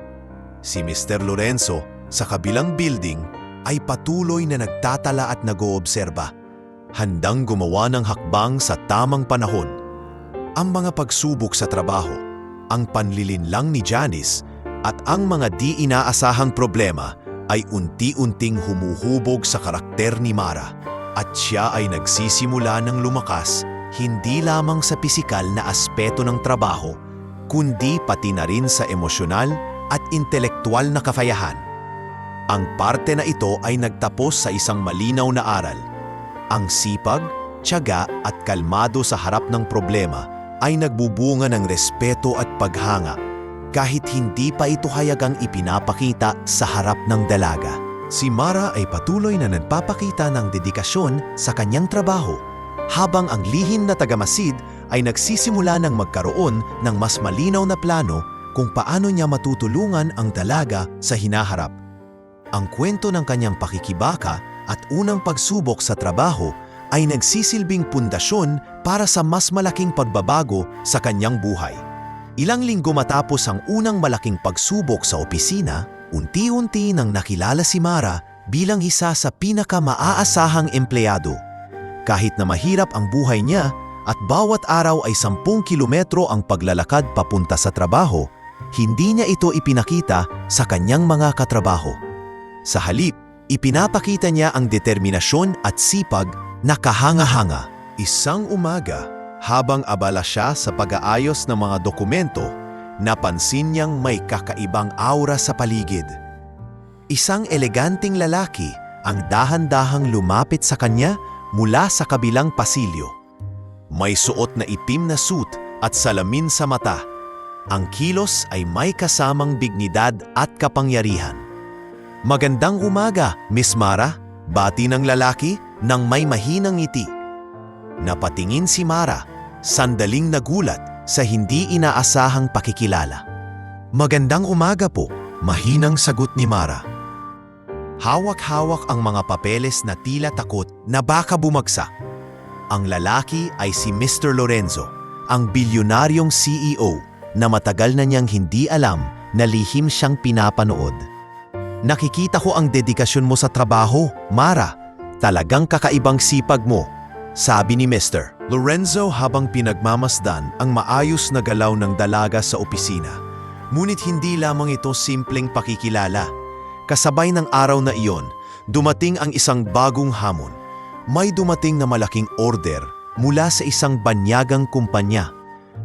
Si Mr. Lorenzo, sa kabilang building, ay patuloy na nagtatala at nag-oobserba, handang gumawa ng hakbang sa tamang panahon. Ang mga pagsubok sa trabaho, ang panlilinlang ni Janice, at ang mga di inaasahang problema ay unti-unting humuhubog sa karakter ni Mara, at siya ay nagsisimula ng lumakas hindi lamang sa pisikal na aspeto ng trabaho, kundi pati na rin sa emosyonal at intelektual na kakayahan. Ang parte na ito ay nagtapos sa isang malinaw na aral. Ang sipag, tiyaga at kalmado sa harap ng problema ay nagbubunga ng respeto at paghanga kahit hindi pa ito hayagang ipinapakita sa harap ng dalaga. Si Mara ay patuloy na nagpapakita ng dedikasyon sa kanyang trabaho habang ang lihim na tagamasid ay nagsisimula ng magkaroon ng mas malinaw na plano kung paano niya matutulungan ang dalaga sa hinaharap. Ang kwento ng kanyang pakikibaka at unang pagsubok sa trabaho ay nagsisilbing pundasyon para sa mas malaking pagbabago sa kanyang buhay. Ilang linggo matapos ang unang malaking pagsubok sa opisina, unti-unti nang nakilala si Mara bilang isa sa pinaka-maaasahang empleyado. Kahit na mahirap ang buhay niya at bawat araw ay 10 kilometro ang paglalakad papunta sa trabaho, hindi niya ito ipinakita sa kanyang mga katrabaho. Sa halip, ipinapakita niya ang determinasyon at sipag na kahanga-hanga. Isang umaga, habang abala siya sa pag-aayos ng mga dokumento, napansin niyang may kakaibang aura sa paligid. Isang eleganting lalaki ang dahan-dahang lumapit sa kanya mula sa kabilang pasilyo. May suot na itim na suit at salamin sa mata. Ang kilos ay may kasamang dignidad at kapangyarihan. "Magandang umaga, Miss Mara," bati ng lalaki nang may mahinang ngiti. Napatingin si Mara, sandaling nagulat sa hindi inaasahang pakikilala. "Magandang umaga po," mahinang sagot ni Mara. Hawak-hawak ang mga papeles na tila takot na baka bumagsak. Ang lalaki ay si Mr. Lorenzo, ang bilyonaryong CEO na matagal na niyang hindi alam na lihim siyang pinapanood. "Nakikita ko ang dedikasyon mo sa trabaho, Mara. Talagang kakaibang sipag mo," sabi ni Mr. Lorenzo habang pinagmamasdan ang maayos na galaw ng dalaga sa opisina. Ngunit hindi lamang ito simpleng pakikilala. Kasabay ng araw na iyon, dumating ang isang bagong hamon. May dumating na malaking order mula sa isang banyagang kumpanya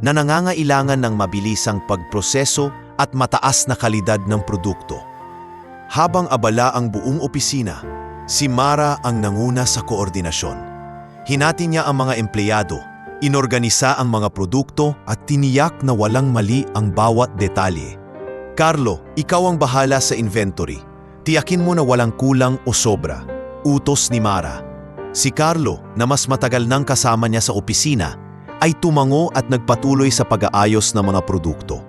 na nangangailangan ng mabilisang pagproseso at mataas na kalidad ng produkto. Habang abala ang buong opisina, si Mara ang nanguna sa koordinasyon. Hinati niya ang mga empleyado, inorganisa ang mga produkto at tiniyak na walang mali ang bawat detalye. "Carlo, ikaw ang bahala sa inventory. Tiyakin mo na walang kulang o sobra," utos ni Mara. Si Carlo, na mas matagal nang kasama niya sa opisina, ay tumango at nagpatuloy sa pag-aayos ng mga produkto.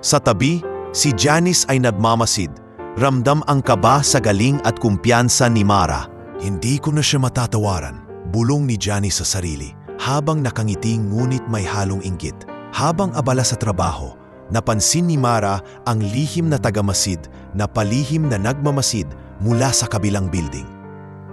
Sa tabi, si Janice ay nagmamasid. Ramdam ang kaba sa galing at kumpiyansa ni Mara. Hindi ko na siya matatawaran, bulong ni Johnny sa sarili, habang nakangiti ngunit may halong inggit. Habang abala sa trabaho, napansin ni Mara ang lihim na tagamasid na palihim na nagmamasid mula sa kabilang building.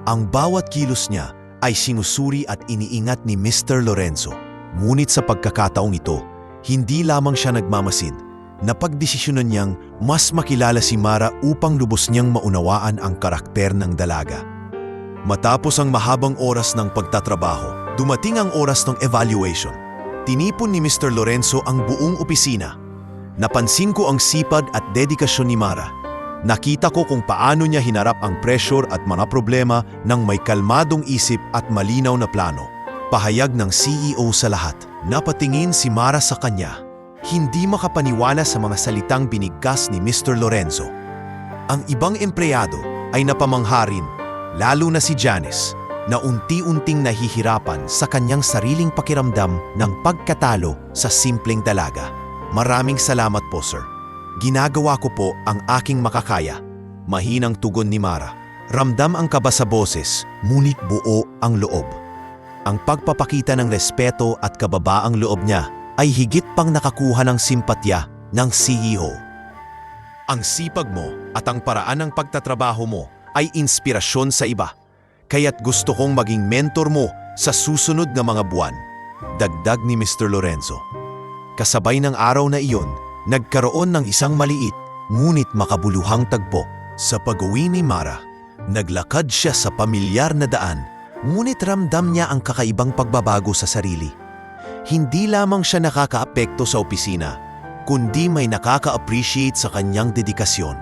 Ang bawat kilos niya ay sinusuri at iniingat ni Mr. Lorenzo. Ngunit sa pagkakataong ito, hindi lamang siya nagmamasid. Napagdesisyonan niyang mas makilala si Mara upang lubos niyang maunawaan ang karakter ng dalaga. Matapos ang mahabang oras ng pagtatrabaho, dumating ang oras ng evaluation. Tinipon ni Mr. Lorenzo ang buong opisina. Napansin ko ang sipag at dedikasyon ni Mara. Nakita ko kung paano niya hinarap ang pressure at mga problema ng may kalmadong isip at malinaw na plano. Pahayag ng CEO sa lahat. Napatingin si Mara sa kanya. Hindi makapaniwala sa mga salitang binigkas ni Mr. Lorenzo. Ang ibang empleyado ay napamangha rin, lalo na si Janice, na unti-unting nahihirapan sa kanyang sariling pakiramdam ng pagkatalo sa simpleng dalaga. Maraming salamat po, sir. Ginagawa ko po ang aking makakaya. Mahinang tugon ni Mara. Ramdam ang kaba sa boses, ngunit buo ang loob. Ang pagpapakita ng respeto at kababaang loob niya ay higit pang nakakuha ng simpatya ng CEO. Ang sipag mo at ang paraan ng pagtatrabaho mo ay inspirasyon sa iba. Kaya't gusto kong maging mentor mo sa susunod na mga buwan, dagdag ni Mr. Lorenzo. Kasabay ng araw na iyon, nagkaroon ng isang maliit ngunit makabuluhang tagpo. Sa pag-uwi ni Mara, naglakad siya sa pamilyar na daan, ngunit ramdam niya ang kakaibang pagbabago sa sarili. Hindi lamang siya nakakaapekto sa opisina, kundi may nakaka-appreciate sa kanyang dedikasyon.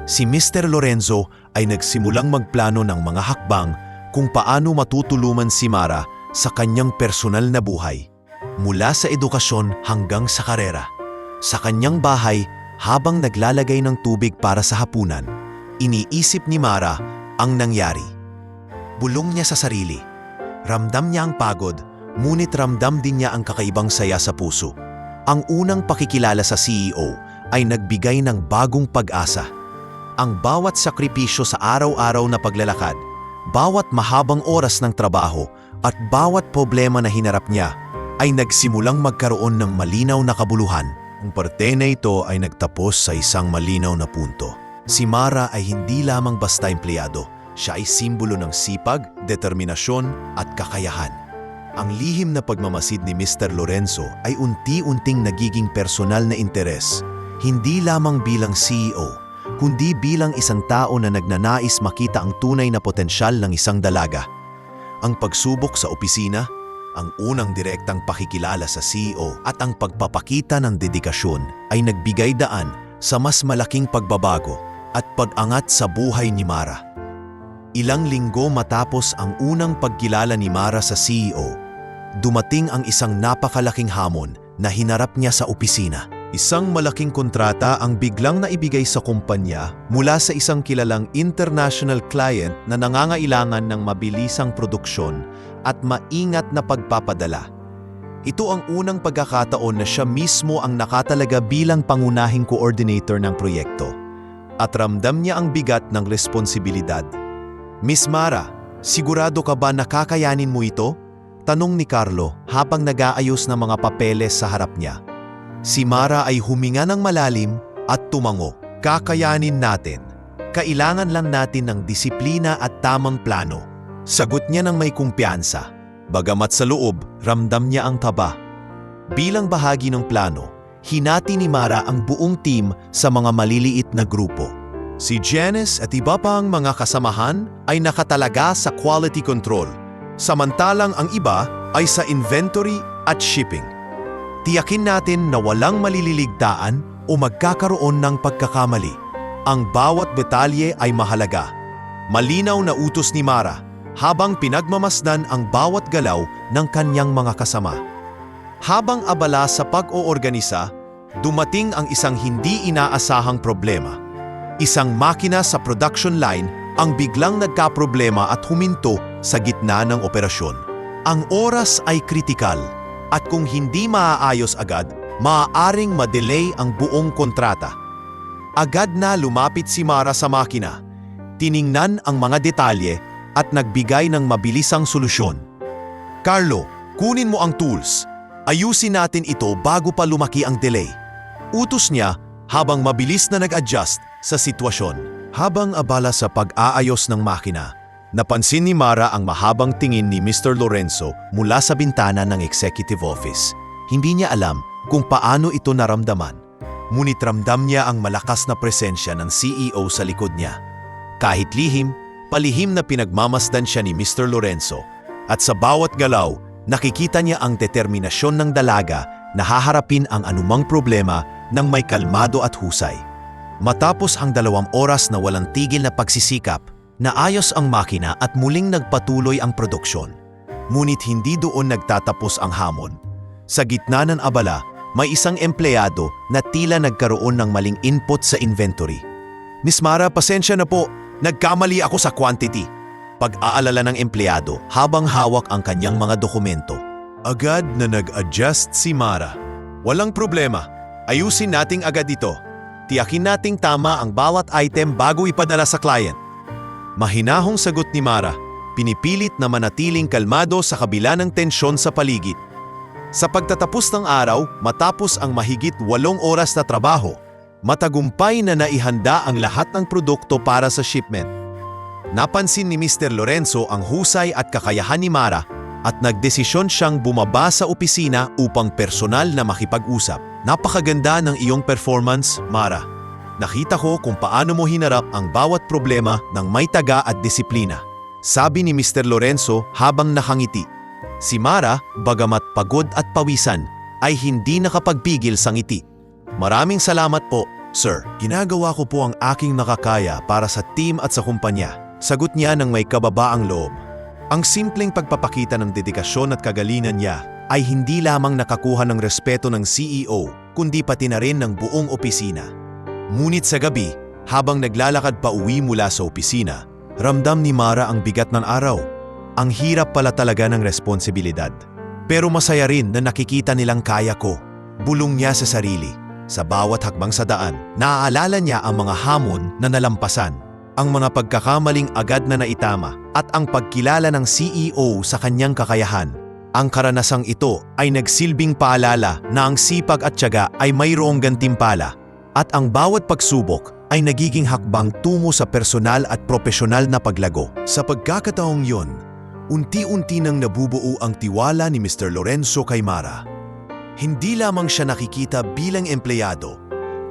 Si Mr. Lorenzo ay nagsimulang magplano ng mga hakbang kung paano matutulungan si Mara sa kanyang personal na buhay, mula sa edukasyon hanggang sa karera. Sa kanyang bahay, habang naglalagay ng tubig para sa hapunan, iniisip ni Mara ang nangyari. Bulong niya sa sarili. Ramdam niya ang pagod, ngunit ramdam din niya ang kakaibang saya sa puso. Ang unang pakikilala sa CEO ay nagbigay ng bagong pag-asa. Ang bawat sakripisyo sa araw-araw na paglalakad, bawat mahabang oras ng trabaho at bawat problema na hinarap niya ay nagsimulang magkaroon ng malinaw na kabuluhan. Ang parte na ito ay nagtapos sa isang malinaw na punto. Si Mara ay hindi lamang basta empleyado, siya ay simbolo ng sipag, determinasyon at kakayahan. Ang lihim na pagmamasid ni Mr. Lorenzo ay unti-unting nagiging personal na interes, hindi lamang bilang CEO, kundi bilang isang tao na nagnanais makita ang tunay na potensyal ng isang dalaga. Ang pagsubok sa opisina, ang unang direktang pakikilala sa CEO at ang pagpapakita ng dedikasyon ay nagbigay daan sa mas malaking pagbabago at pag-angat sa buhay ni Mara. Ilang linggo matapos ang unang pagkilala ni Mara sa CEO, dumating ang isang napakalaking hamon na hinarap niya sa opisina. Isang malaking kontrata ang biglang naibigay sa kumpanya mula sa isang kilalang international client na nangangailangan ng mabilisang produksyon at maingat na pagpapadala. Ito ang unang pagkakataon na siya mismo ang nakatalaga bilang pangunahing coordinator ng proyekto. At ramdam niya ang bigat ng responsibilidad. Miss Mara, sigurado ka ba nakakayanin mo ito? Tanong ni Carlo habang nag-aayos ng mga papeles sa harap niya. Si Mara ay huminga ng malalim at tumango. Kakayanin natin. Kailangan lang natin ng disiplina at tamang plano. Sagot niya ng may kumpiyansa. Bagamat sa loob, ramdam niya ang kaba. Bilang bahagi ng plano, hinati ni Mara ang buong team sa mga maliliit na grupo. Si Janice at iba pang mga kasamahan ay nakatalaga sa quality control, samantalang ang iba ay sa inventory at shipping. Tiyakin natin na walang malililigtaan o magkakaroon ng pagkakamali. Ang bawat detalye ay mahalaga. Malinaw na utos ni Mara habang pinagmamasdan ang bawat galaw ng kanyang mga kasama. Habang abala sa pag-oorganisa, dumating ang isang hindi inaasahang problema. Isang makina sa production line ang biglang nagkaproblema at huminto sa gitna ng operasyon. Ang oras ay kritikal at kung hindi maaayos agad, maaaring ma-delay ang buong kontrata. Agad na lumapit si Mara sa makina. Tiningnan ang mga detalye at nagbigay ng mabilisang solusyon. Carlo, kunin mo ang tools. Ayusin natin ito bago pa lumaki ang delay. Utos niya habang mabilis na nag-adjust sa sitwasyon. Habang abala sa pag-aayos ng makina, napansin ni Mara ang mahabang tingin ni Mr. Lorenzo mula sa bintana ng executive office. Hindi niya alam kung paano ito naramdaman. Ngunit ramdam niya ang malakas na presensya ng CEO sa likod niya. Kahit lihim, palihim na pinagmamasdan siya ni Mr. Lorenzo. At sa bawat galaw, nakikita niya ang determinasyon ng dalaga na haharapin ang anumang problema ng may kalmado at husay. Matapos ang 2 oras na walang tigil na pagsisikap, naayos ang makina at muling nagpatuloy ang produksyon. Ngunit hindi doon nagtatapos ang hamon. Sa gitna ng abala, may isang empleyado na tila nagkaroon ng maling input sa inventory. Miss Mara, pasensya na po, nagkamali ako sa quantity. Pag-aalala ng empleyado habang hawak ang kanyang mga dokumento. Agad na nag-adjust si Mara. Walang problema, ayusin nating agad ito. Tiyakin nating tama ang bawat item bago ipadala sa client. Mahinahong sagot ni Mara, pinipilit na manatiling kalmado sa kabila ng tensyon sa paligid. Sa pagtatapos ng araw, matapos ang mahigit 8 oras na trabaho, matagumpay na naihanda ang lahat ng produkto para sa shipment. Napansin ni Mr. Lorenzo ang husay at kakayahan ni Mara at nagdesisyon siyang bumaba sa opisina upang personal na makipag-usap. Napakaganda ng iyong performance, Mara. Nakita ko kung paano mo hinarap ang bawat problema ng may taga at disiplina. Sabi ni Mr. Lorenzo habang nakangiti. Si Mara, bagamat pagod at pawisan, ay hindi nakapagpigil sa ngiti. Maraming salamat po, sir. Ginagawa ko po ang aking nakakaya para sa team at sa kumpanya. Sagot niya ng may kababaang loob. Ang simpleng pagpapakita ng dedikasyon at kagalingan niya ay hindi lamang nakakuha ng respeto ng CEO, kundi pati na rin ng buong opisina. Ngunit sa gabi, habang naglalakad pa uwi mula sa opisina, ramdam ni Mara ang bigat ng araw. Ang hirap pala talaga ng responsibilidad. Pero masaya rin na nakikita nilang kaya ko. Bulong niya sa sarili. Sa bawat hakbang sa daan, naaalala niya ang mga hamon na nalampasan, ang mga pagkakamaling agad na naitama, at ang pagkilala ng CEO sa kanyang kakayahan. Ang karanasang ito ay nagsilbing paalala na ang sipag at tiyaga ay mayroong gantimpala, at ang bawat pagsubok ay nagiging hakbang tungo sa personal at propesyonal na paglago. Sa pagkakataong yon, unti-unti nang nabubuo ang tiwala ni Mr. Lorenzo kay Mara. Hindi lamang siya nakikita bilang empleyado,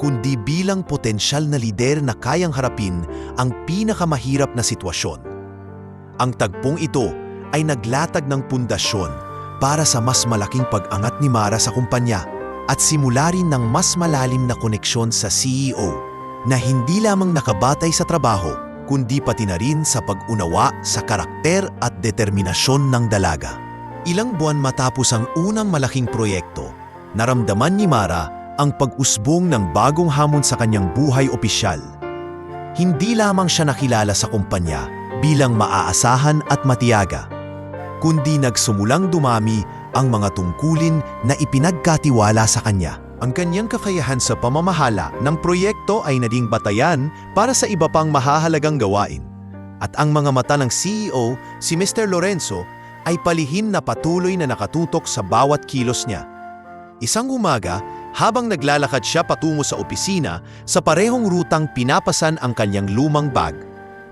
kundi bilang potensyal na lider na kayang harapin ang pinakamahirap na sitwasyon. Ang tagpong ito ay naglatag ng pundasyon para sa mas malaking pag-angat ni Mara sa kumpanya at simula rin ng mas malalim na koneksyon sa CEO na hindi lamang nakabatay sa trabaho kundi pati na rin sa pag-unawa sa karakter at determinasyon ng dalaga. Ilang buwan matapos ang unang malaking proyekto, naramdaman ni Mara ang pag-usbong ng bagong hamon sa kanyang buhay opisyal. Hindi lamang siya nakilala sa kumpanya bilang maaasahan at matiyaga, kundi nagsumulang dumami ang mga tungkulin na ipinagkatiwala sa kanya. Ang kanyang kakayahan sa pamamahala ng proyekto ay naging batayan para sa iba pang mahahalagang gawain. At ang mga mata ng CEO, si Mr. Lorenzo, ay palihim na patuloy na nakatutok sa bawat kilos niya. Isang umaga, habang naglalakad siya patungo sa opisina, sa parehong rutang pinapasan ang kanyang lumang bag,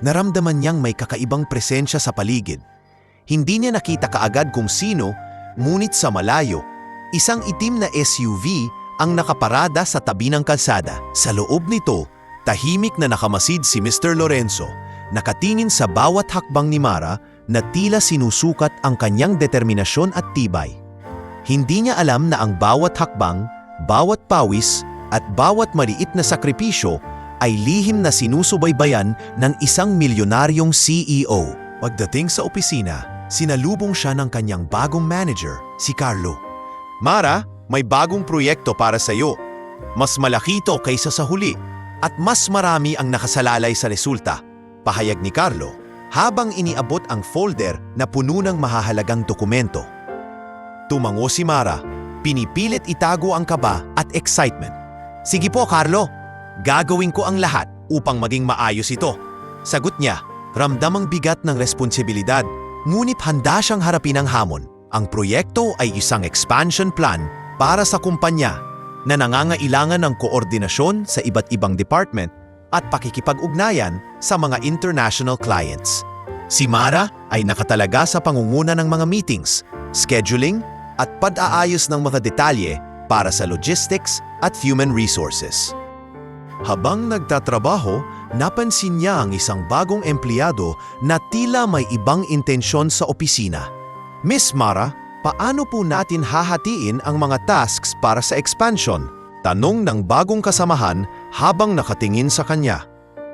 naramdaman niyang may kakaibang presensya sa paligid. Hindi niya nakita kaagad kung sino, ngunit sa malayo, isang itim na SUV ang nakaparada sa tabi ng kalsada. Sa loob nito, tahimik na nakamasid si Mr. Lorenzo, nakatingin sa bawat hakbang ni Mara na tila sinusukat ang kanyang determinasyon at tibay. Hindi niya alam na ang bawat hakbang, bawat pawis, at bawat maliit na sakripisyo ay lihim na sinusubaybayan ng isang milyonaryong CEO. Pagdating sa opisina, sinalubong siya ng kanyang bagong manager, si Carlo. Mara, may bagong proyekto para sa iyo. Mas malaki ito kaysa sa huli at mas marami ang nakasalalay sa resulta, pahayag ni Carlo habang iniabot ang folder na puno ng mahahalagang dokumento. Tumango si Mara, pinipilit itago ang kaba at excitement. Sige po, Carlo, gagawin ko ang lahat upang maging maayos ito, sagot niya Ramdam ang bigat ng responsibilidad, ngunit handa siyang harapin ang hamon. Ang proyekto ay isang expansion plan para sa kumpanya na nangangailangan ng koordinasyon sa iba't ibang department at pakikipag-ugnayan sa mga international clients. Si Mara ay nakatalaga sa pangunguna ng mga meetings, scheduling at pag-aayos ng mga detalye para sa logistics at human resources. Habang nagtatrabaho, napansin niya ang isang bagong empleyado na tila may ibang intensyon sa opisina. Miss Mara, paano po natin hahatiin ang mga tasks para sa expansion? Tanong ng bagong kasamahan habang nakatingin sa kanya.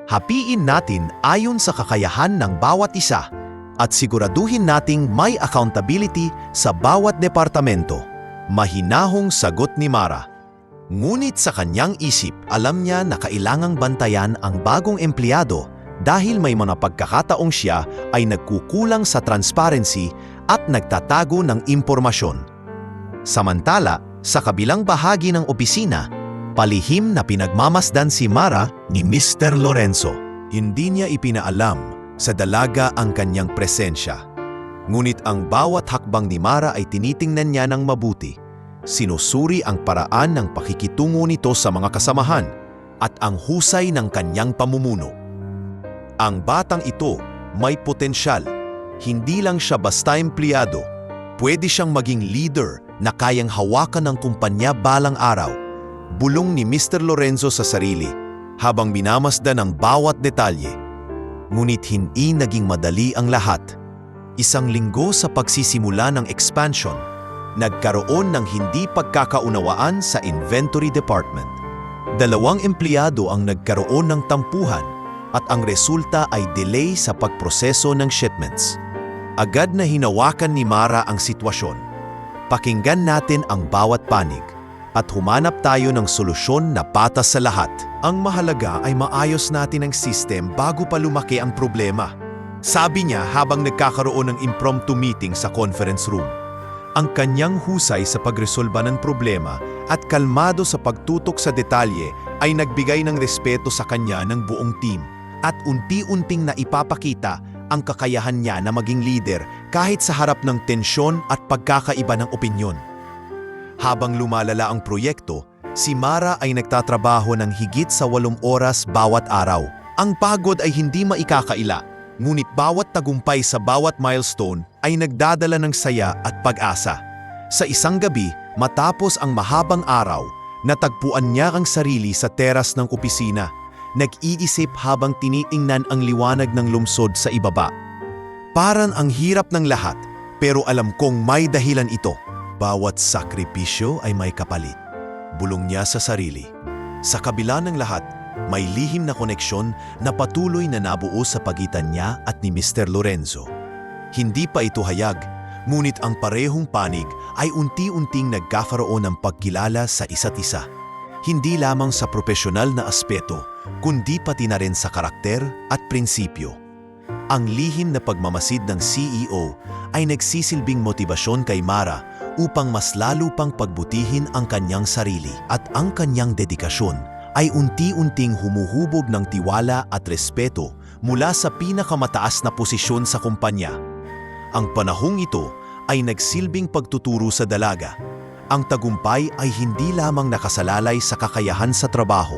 Hapiin natin ayon sa kakayahan ng bawat isa at siguraduhin nating may accountability sa bawat departamento. Mahinahong sagot ni Mara. Ngunit sa kanyang isip, alam niya na kailangang bantayan ang bagong empleyado dahil may mga pagkakataong siya ay nagkukulang sa transparency at nagtatago ng impormasyon. Samantala, sa kabilang bahagi ng opisina, palihim na pinagmamasdan si Mara ni Mr. Lorenzo. Hindi niya ipinaalam sa dalaga ang kanyang presensya. Ngunit ang bawat hakbang ni Mara ay tinitingnan niya ng mabuti. Sinusuri ang paraan ng pakikitungo nito sa mga kasamahan at ang husay ng kanyang pamumuno. Ang batang ito may potensyal. Hindi lang siya basta empleyado. Pwede siyang maging leader na kayang hawakan ng kumpanya balang araw. Bulong ni Mr. Lorenzo sa sarili habang minamasdan ang bawat detalye. Ngunit hindi naging madali ang lahat. Isang linggo sa pagsisimula ng expansion, nagkaroon ng hindi pagkakaunawaan sa inventory department. 2 empleyado ang nagkaroon ng tampuhan at ang resulta ay delay sa pagproseso ng shipments. Agad na hinawakan ni Mara ang sitwasyon. Pakinggan natin ang bawat panig at humanap tayo ng solusyon na patas sa lahat. Ang mahalaga ay maayos natin ang system bago pa lumaki ang problema. Sabi niya habang nagkakaroon ng impromptu meeting sa conference room. Ang kanyang husay sa pagresolba ng problema at kalmado sa pagtutok sa detalye ay nagbigay ng respeto sa kanya ng buong team at unti-unting naipapakita ang kakayahan niya na maging leader kahit sa harap ng tensyon at pagkakaiba ng opinyon. Habang lumalala ang proyekto, si Mara ay nagtatrabaho ng higit sa 8 oras bawat araw. Ang pagod ay hindi maikakaila, ngunit bawat tagumpay sa bawat milestone ay nagdadala ng saya at pag-asa. Sa isang gabi, matapos ang mahabang araw, natagpuan niya ang sarili sa teras ng opisina. Nag-iisip habang tinitingnan ang liwanag ng lungsod sa ibaba. Parang ang hirap ng lahat, pero alam kong may dahilan ito. Bawat sakripisyo ay may kapalit. Bulong niya sa sarili. Sa kabila ng lahat, may lihim na koneksyon na patuloy na nabuo sa pagitan niya at ni Mr. Lorenzo. Hindi pa ito hayag, ngunit ang parehong panig ay unti-unting nagkakaroon ng pagkilala sa isa't isa. Hindi lamang sa propesyonal na aspeto, kundi pati na rin sa karakter at prinsipyo. Ang lihim na pagmamasid ng CEO ay nagsisilbing motibasyon kay Mara upang mas lalo pang pagbutihin ang kanyang sarili at ang kanyang dedikasyon ay unti-unting humuhubog ng tiwala at respeto mula sa pinakamataas na posisyon sa kumpanya. Ang panahong ito ay nagsilbing pagtuturo sa dalaga. Ang tagumpay ay hindi lamang nakasalalay sa kakayahan sa trabaho,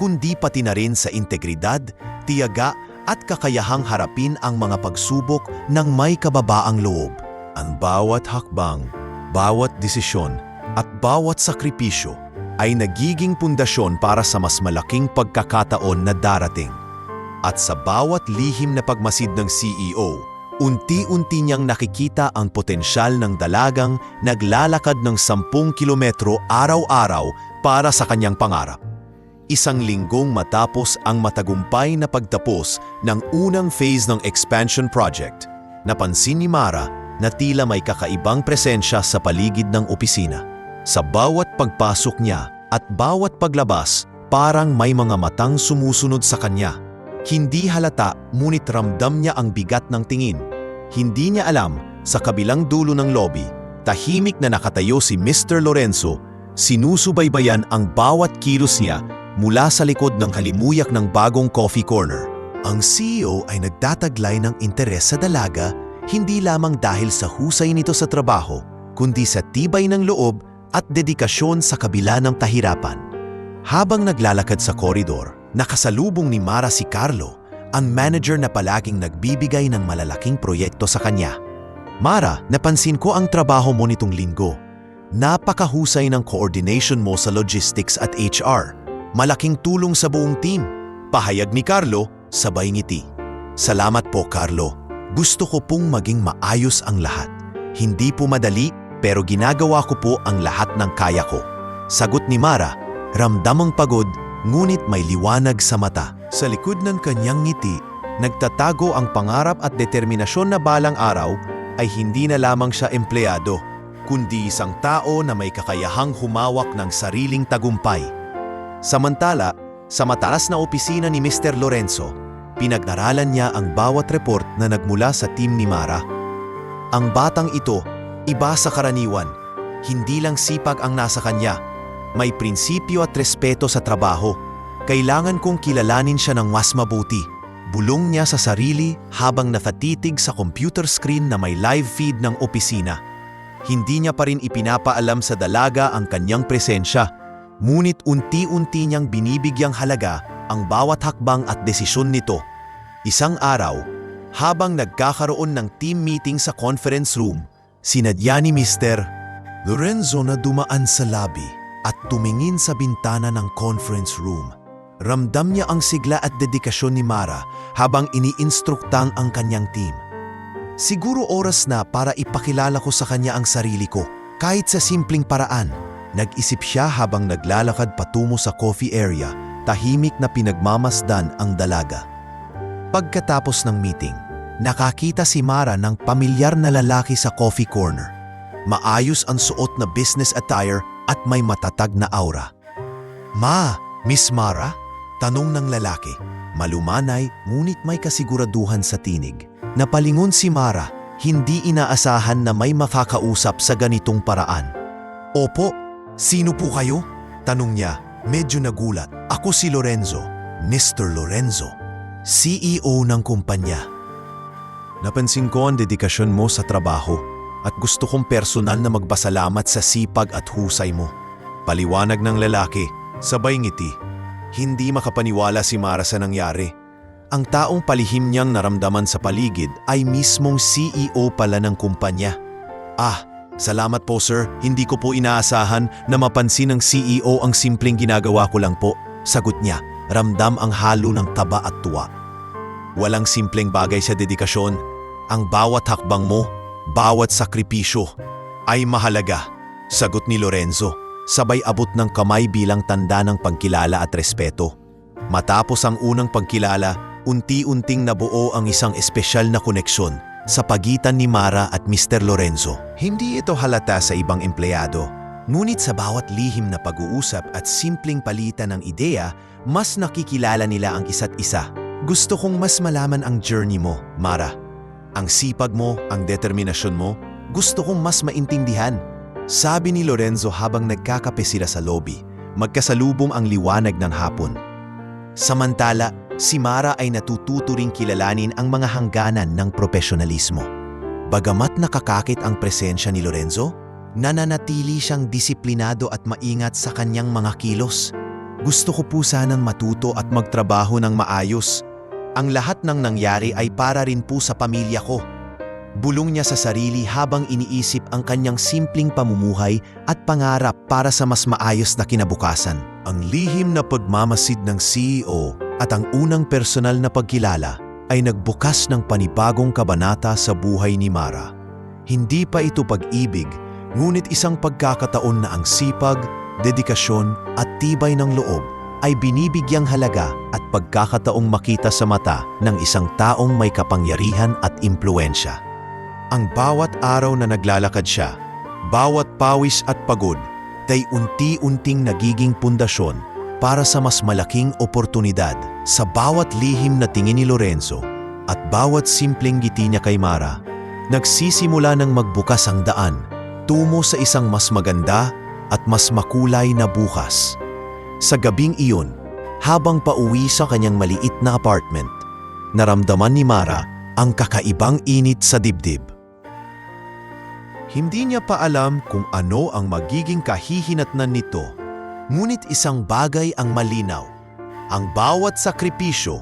kundi pati na rin sa integridad, tiyaga at kakayahang harapin ang mga pagsubok ng may kababaang loob. Ang bawat hakbang, bawat desisyon at bawat sakripisyo ay nagiging pundasyon para sa mas malaking pagkakataon na darating. At sa bawat lihim na pagmasid ng CEO, unti-unti niyang nakikita ang potensyal ng dalagang naglalakad ng 10 kilometro araw-araw para sa kanyang pangarap. Isang linggong matapos ang matagumpay na pagtapos ng unang phase ng expansion project, napansin ni Mara na tila may kakaibang presensya sa paligid ng opisina. Sa bawat pagpasok niya at bawat paglabas, parang may mga matang sumusunod sa kanya. Hindi halata, ngunit ramdam niya ang bigat ng tingin. Hindi niya alam, sa kabilang dulo ng lobby, tahimik na nakatayo si Mr. Lorenzo, sinusubaybayan ang bawat kilos niya mula sa likod ng halimuyak ng bagong coffee corner. Ang CEO ay nagtataglay ng interes sa dalaga hindi lamang dahil sa husay nito sa trabaho, kundi sa tibay ng loob at dedikasyon sa kabila ng tahirapan. Habang naglalakad sa koridor, nakasalubong ni Mara si Carlo, ang manager na palaging nagbibigay ng malalaking proyekto sa kanya. Mara, napansin ko ang trabaho mo nitong linggo. Napakahusay ng coordination mo sa logistics at HR. Malaking tulong sa buong team. Pahayag ni Carlo, sabay ngiti. Salamat po, Carlo. Gusto ko pong maging maayos ang lahat. Hindi po madali, pero ginagawa ko po ang lahat ng kaya ko. Sagot ni Mara, ramdam ang pagod, ngunit may liwanag sa mata. Sa likod ng kanyang ngiti, nagtatago ang pangarap at determinasyon na balang araw ay hindi na lamang siya empleyado, kundi isang tao na may kakayahang humawak ng sariling tagumpay. Samantala, sa mataas na opisina ni Mr. Lorenzo, pinag-aralan niya ang bawat report na nagmula sa team ni Mara. Ang batang ito, iba sa karaniwan. Hindi lang sipag ang nasa kanya. May prinsipyo at respeto sa trabaho. Kailangan kong kilalanin siya ng mas mabuti. Bulong niya sa sarili habang nakatitig sa computer screen na may live feed ng opisina. Hindi niya pa rin ipinapaalam sa dalaga ang kanyang presensya, ngunit unti-unti niyang binibigyang halaga ang bawat hakbang at desisyon nito. Isang araw, habang nagkakaroon ng team meeting sa conference room, sinadya ni Mr. Lorenzo na dumaan sa lobby at tumingin sa bintana ng conference room. Ramdam niya ang sigla at dedikasyon ni Mara habang iniinstruktang ang kanyang team. Siguro oras na para ipakilala ko sa kanya ang sarili ko, kahit sa simpleng paraan. Nag-isip siya habang naglalakad patungo sa coffee area, tahimik na pinagmamasdan ang dalaga. Pagkatapos ng meeting, nakakita si Mara ng pamilyar na lalaki sa coffee corner. Maayos ang suot na business attire at may matatag na aura. Miss Mara? Tanong ng lalaki. Malumanay, ngunit may kasiguraduhan sa tinig. Napalingon si Mara, hindi inaasahan na may makakausap sa ganitong paraan. Opo, sino po kayo? Tanong niya, medyo nagulat. Ako si Lorenzo, Mr. Lorenzo, CEO ng kumpanya. Napansin ko ang dedikasyon mo sa trabaho at gusto kong personal na magpasalamat sa sipag at husay mo. Paliwanag ng lalaki, sabay ngiti. Hindi makapaniwala si Mara sa nangyari. Ang taong palihim niyang naramdaman sa paligid ay mismong CEO pala ng kumpanya. Salamat po sir, hindi ko po inaasahan na mapansin ng CEO ang simpleng ginagawa ko lang po. Sagot niya, ramdam ang halo ng kaba at tuwa. Walang simpleng bagay sa dedikasyon. Ang bawat hakbang mo, bawat sakripisyo ay mahalaga. Sagot ni Lorenzo, sabay abot ng kamay bilang tanda ng pagkilala at respeto. Matapos ang unang pagkilala, unti-unting nabuo ang isang espesyal na koneksyon sa pagitan ni Mara at Mr. Lorenzo. Hindi ito halata sa ibang empleyado, ngunit sa bawat lihim na pag-uusap at simpleng palitan ng ideya, mas nakikilala nila ang isa't isa. Gusto kong mas malaman ang journey mo, Mara. Ang sipag mo, ang determinasyon mo, gusto kong mas maintindihan. Sabi ni Lorenzo habang nagkakape sila sa lobby, magkasalubong ang liwanag ng hapon. Samantala, si Mara ay natututo ring kilalanin ang mga hangganan ng profesionalismo. Bagamat nakakakit ang presensya ni Lorenzo, nananatili siyang disiplinado at maingat sa kanyang mga kilos. Gusto ko po sanang matuto at magtrabaho ng maayos. Ang lahat ng nangyari ay para rin po sa pamilya ko. Bulong niya sa sarili habang iniisip ang kanyang simpleng pamumuhay at pangarap para sa mas maayos na kinabukasan. Ang lihim na pagmamasid ng CEO at ang unang personal na pagkilala ay nagbukas ng panibagong kabanata sa buhay ni Mara. Hindi pa ito pag-ibig, ngunit isang pagkakataon na ang sipag, dedikasyon at tibay ng loob ay binibigyang halaga at pagkakataong makita sa mata ng isang taong may kapangyarihan at impluwensya. Ang bawat araw na naglalakad siya, bawat pawis at pagod, ay unti-unting nagiging pundasyon para sa mas malaking oportunidad. Sa bawat lihim na tingin ni Lorenzo at bawat simpleng ngiti niya kay Mara, nagsisimula ng magbukas ang daan tungo sa isang mas maganda at mas makulay na bukas. Sa gabing iyon, habang pauwi sa kanyang maliit na apartment, naramdaman ni Mara ang kakaibang init sa dibdib. Hindi niya pa alam kung ano ang magiging kahihinatnan nito, ngunit isang bagay ang malinaw. Ang bawat sakripisyo,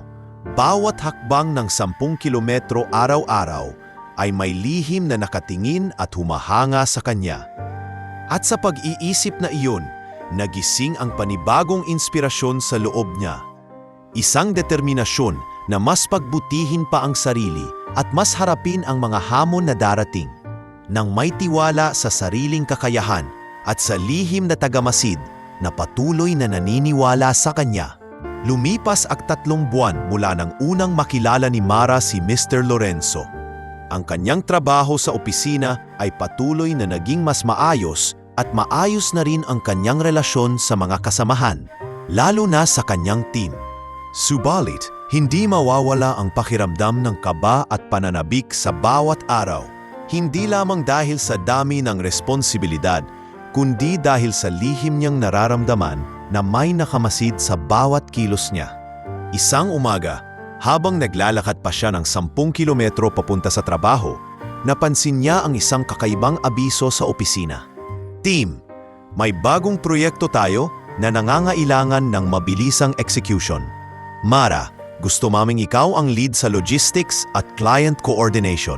bawat hakbang ng 10 kilometro araw-araw ay may lihim na nakatingin at humahanga sa kanya. At sa pag-iisip na iyon, nagising ang panibagong inspirasyon sa loob niya. Isang determinasyon na mas pagbutihin pa ang sarili at mas harapin ang mga hamon na darating. Nang may tiwala sa sariling kakayahan at sa lihim na tagamasid na patuloy na naniniwala sa kanya. Lumipas ang 3 buwan mula nang unang makilala ni Mara si Mr. Lorenzo. Ang kanyang trabaho sa opisina ay patuloy na naging mas maayos at maayos na rin ang kanyang relasyon sa mga kasamahan, lalo na sa kanyang team. Subalit, hindi mawawala ang pakiramdam ng kaba at pananabik sa bawat araw. Hindi lamang dahil sa dami ng responsibilidad, kundi dahil sa lihim niyang nararamdaman na may nakamasid sa bawat kilos niya. Isang umaga, habang naglalakad pa siya ng 10 kilometro papunta sa trabaho, napansin niya ang isang kakaibang abiso sa opisina. Team, may bagong proyekto tayo na nangangailangan ng mabilisang execution. Mara, gusto maming ikaw ang lead sa logistics at client coordination.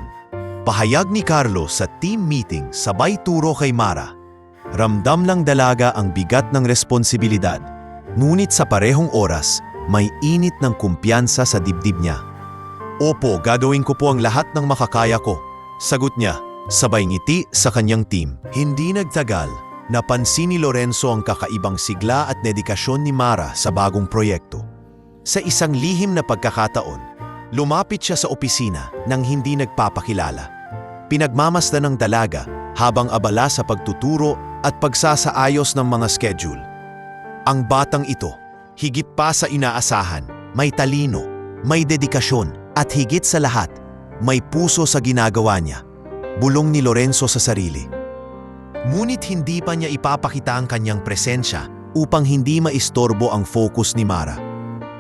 Pahayag ni Carlo sa team meeting sabay turo kay Mara. Ramdam ng dalaga ang bigat ng responsibilidad, ngunit sa parehong oras, may init ng kumpiyansa sa dibdib niya. Opo, gagawin ko po ang lahat ng makakaya ko, sagot niya, sabay ngiti sa kanyang team. Hindi nagtagal, napansin ni Lorenzo ang kakaibang sigla at dedikasyon ni Mara sa bagong proyekto. Sa isang lihim na pagkakataon, lumapit siya sa opisina nang hindi nagpapakilala. Pinagmamasdan ng dalaga habang abala sa pagtuturo at pagsasaayos ng mga schedule. Ang batang ito, higit pa sa inaasahan, may talino, may dedikasyon at higit sa lahat, may puso sa ginagawa niya. Bulong ni Lorenzo sa sarili. Ngunit hindi pa niya ipapakita ang kanyang presensya upang hindi maistorbo ang focus ni Mara.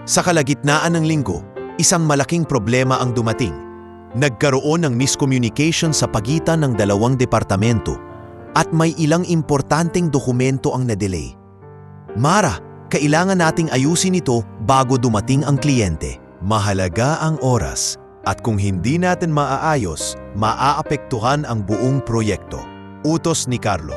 Sa kalagitnaan ng linggo, isang malaking problema ang dumating. Nagkaroon ng miscommunication sa pagitan ng 2 departamento at may ilang importanteng dokumento ang na-delay. Mara, kailangan nating ayusin ito bago dumating ang kliyente. Mahalaga ang oras at kung hindi natin maaayos, maaapektuhan ang buong proyekto. Utos ni Carlo.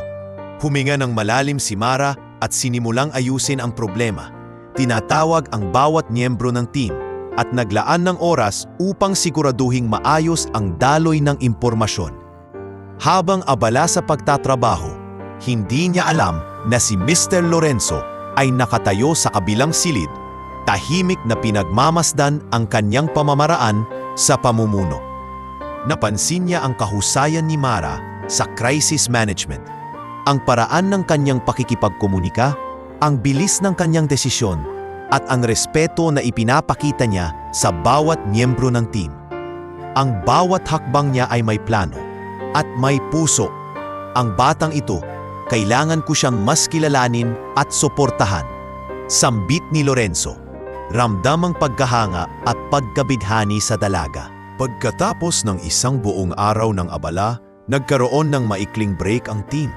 Huminga ng malalim si Mara at sinimulang ayusin ang problema. Tinatawag ang bawat miyembro ng team at naglaan ng oras upang siguraduhing maayos ang daloy ng impormasyon. Habang abala sa pagtatrabaho, hindi niya alam na si Mr. Lorenzo ay nakatayo sa kabilang silid, tahimik na pinagmamasdan ang kanyang pamamaraan sa pamumuno. Napansin niya ang kahusayan ni Mara sa crisis management, ang paraan ng kanyang pakikipagkomunika, ang bilis ng kanyang desisyon, at ang respeto na ipinapakita niya sa bawat miyembro ng team. Ang bawat hakbang niya ay may plano at may puso. Ang batang ito, kailangan ko siyang mas kilalanin at suportahan. Sambit ni Lorenzo, ramdam ang pagkahanga at pagkabidhani sa dalaga. Pagkatapos ng isang buong araw ng abala, nagkaroon ng maikling break ang team.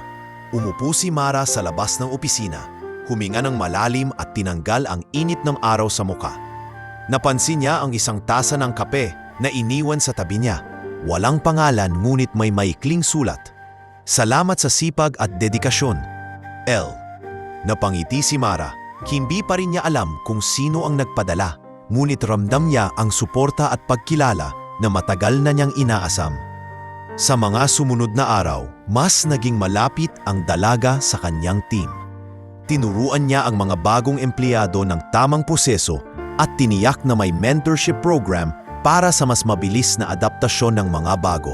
Umupo si Mara sa labas ng opisina, huminga ng malalim at tinanggal ang init ng araw sa muka. Napansin niya ang isang tasa ng kape na iniwan sa tabi niya. Walang pangalan ngunit may maikling sulat. Salamat sa sipag at dedikasyon. L. Napangiti si Mara. Hindi pa rin niya alam kung sino ang nagpadala, ngunit ramdam niya ang suporta at pagkilala na matagal na niyang inaasam. Sa mga sumunod na araw, mas naging malapit ang dalaga sa kanyang team. Tinuruan niya ang mga bagong empleyado ng tamang proseso at tiniyak na may mentorship program para sa mas mabilis na adaptasyon ng mga bago.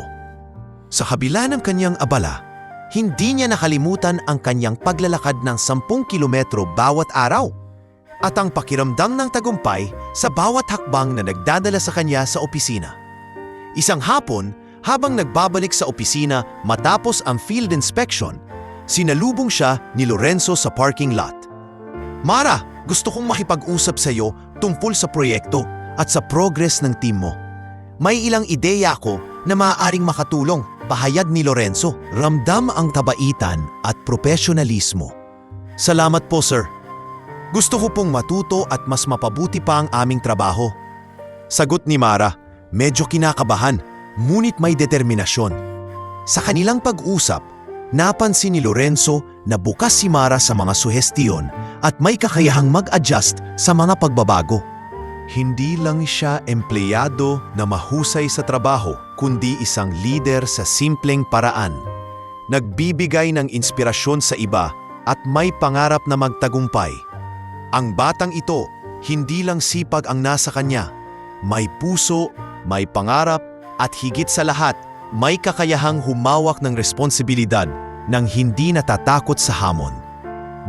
Sa kabila ng kanyang abala, hindi niya nakalimutan ang kanyang paglalakad ng 10 kilometro bawat araw at ang pakiramdam ng tagumpay sa bawat hakbang na nagdadala sa kanya sa opisina. Isang hapon, habang nagbabalik sa opisina matapos ang field inspection, sinalubong siya ni Lorenzo sa parking lot. Mara, gusto kong makipag-usap sa iyo tungkol sa proyekto. at sa progress ng team mo. May ilang ideya ako na maaaring makatulong, pahayag ni Lorenzo. Ramdam ang tabaitan at profesionalismo. Salamat po, sir. Gusto ko pong matuto at mas mapabuti pa ang aming trabaho. Sagot ni Mara, medyo kinakabahan, ngunit may determinasyon. Sa kanilang pag-usap, napansin ni Lorenzo na bukas si Mara sa mga suhestiyon at may kakayahang mag-adjust sa mga pagbabago. Hindi lang siya empleyado na mahusay sa trabaho, kundi isang leader sa simpleng paraan. Nagbibigay ng inspirasyon sa iba at may pangarap na magtagumpay. Ang batang ito, hindi lang sipag ang nasa kanya. May puso, may pangarap, at higit sa lahat, may kakayahang humawak ng responsibilidad nang hindi natatakot sa hamon.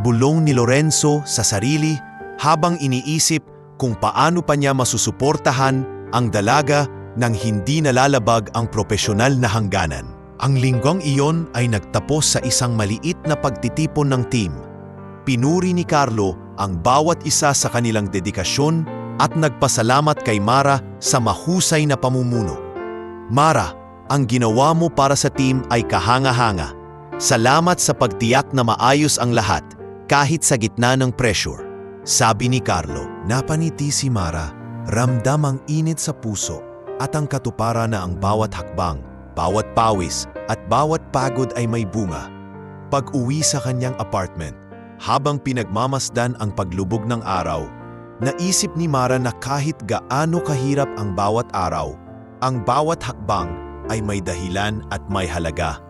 Bulong ni Lorenzo sa sarili habang iniisip kung paano pa niya masusuportahan ang dalaga nang hindi nalalabag ang propesyonal na hangganan. Ang linggong iyon ay nagtapos sa isang maliit na pagtitipon ng team. Pinuri ni Carlo ang bawat isa sa kanilang dedikasyon at nagpasalamat kay Mara sa mahusay na pamumuno. Mara, ang ginawa mo para sa team ay kahanga-hanga. Salamat sa pagtiyak na maayos ang lahat kahit sa gitna ng pressure. Sabi ni Carlo. Napaniti si Mara, ramdam ang init sa puso at ang katuparan na ang bawat hakbang, bawat pawis at bawat pagod ay may bunga. Pag-uwi sa kanyang apartment, habang pinagmamasdan ang paglubog ng araw, naisip ni Mara na kahit gaano kahirap ang bawat araw, ang bawat hakbang ay may dahilan at may halaga.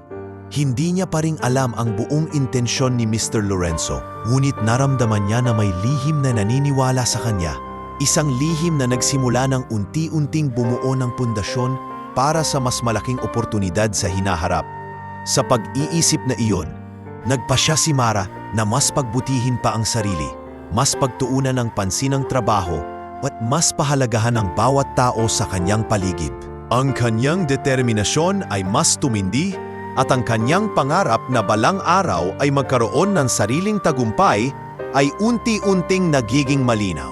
Hindi niya pa ring alam ang buong intensyon ni Mr. Lorenzo, ngunit naramdaman niya na may lihim na naniniwala sa kanya. Isang lihim na nagsimula ng unti-unting bumuo ng pundasyon para sa mas malaking oportunidad sa hinaharap. Sa pag-iisip na iyon, nagpasya si Mara na mas pagbutihin pa ang sarili, mas pagtuunan ng pansin ang trabaho, at mas pahalagahan ang bawat tao sa kanyang paligid. Ang kanyang determinasyon ay mas tumindi at ang kanyang pangarap na balang araw ay magkaroon ng sariling tagumpay ay unti-unting nagiging malinaw.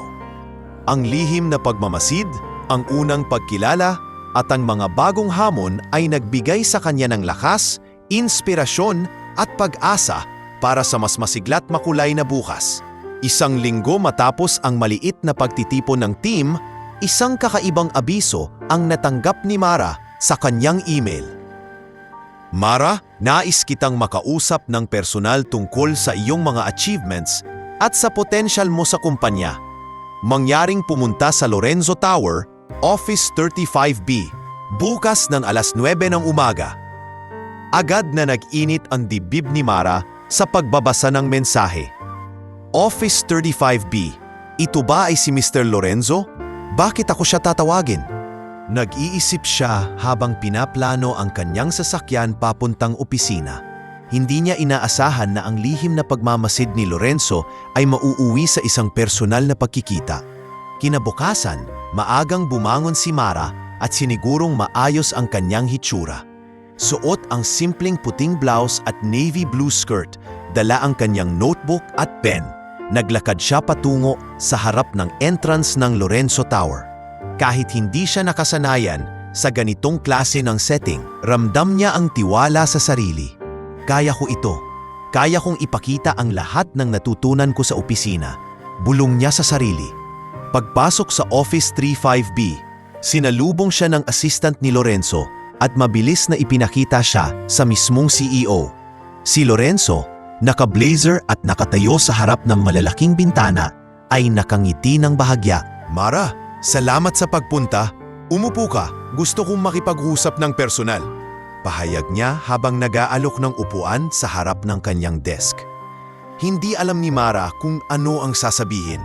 Ang lihim na pagmamasid, ang unang pagkilala at ang mga bagong hamon ay nagbigay sa kanya ng lakas, inspirasyon at pag-asa para sa mas masigla't makulay na bukas. Isang linggo matapos ang maliit na pagtitipon ng team, isang kakaibang abiso ang natanggap ni Mara sa kanyang email. Mara, nais kitang makausap ng personal tungkol sa iyong mga achievements at sa potensyal mo sa kumpanya. Mangyaring pumunta sa Lorenzo Tower, Office 35B, bukas ng alas 9 ng umaga. Agad na nag-init ang dibdib ni Mara sa pagbabasa ng mensahe. Office 35B, ito ba ay si Mr. Lorenzo? Bakit ako siya tatawagin? Nag-iisip siya habang pinaplano ang kanyang sasakyan papuntang opisina. Hindi niya inaasahan na ang lihim na pagmamasid ni Lorenzo ay mauuwi sa isang personal na pagkikita. Kinabukasan, maagang bumangon si Mara at sinigurong maayos ang kanyang hitsura. Suot ang simpleng puting blouse at navy blue skirt, dala ang kanyang notebook at pen. Naglakad siya patungo sa harap ng entrance ng Lorenzo Tower. Kahit hindi siya nakasanayan sa ganitong klase ng setting, ramdam niya ang tiwala sa sarili. Kaya ko ito. Kaya kong ipakita ang lahat ng natutunan ko sa opisina. Bulong niya sa sarili. Pagpasok sa Office 35B, sinalubong siya ng assistant ni Lorenzo at mabilis na ipinakita siya sa mismong CEO. Si Lorenzo, naka-blazer at nakatayo sa harap ng malalaking bintana, ay nakangiti ng bahagya. Mara, salamat sa pagpunta. Umupo ka, gusto kong makipag-usap ng personal. Pahayag niya habang nag-aalok ng upuan sa harap ng kanyang desk. Hindi alam ni Mara kung ano ang sasabihin,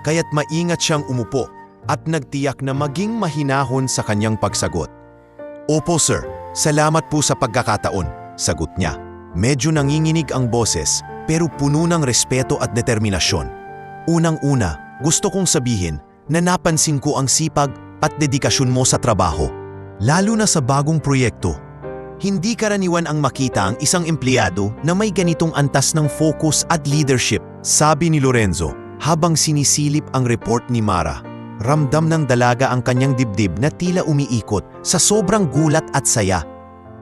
kaya't maingat siyang umupo at nagtiyak na maging mahinahon sa kanyang pagsagot. Opo sir, salamat po sa pagkakataon, sagot niya. Medyo nanginginig ang boses pero puno ng respeto at determinasyon. Unang-una, gusto kong sabihin na napansin ko ang sipag at dedikasyon mo sa trabaho, lalo na sa bagong proyekto. Hindi karaniwan ang makita ang isang empleyado na may ganitong antas ng focus at leadership, sabi ni Lorenzo habang sinisilip ang report ni Mara. Ramdam ng dalaga ang kanyang dibdib na tila umiikot sa sobrang gulat at saya.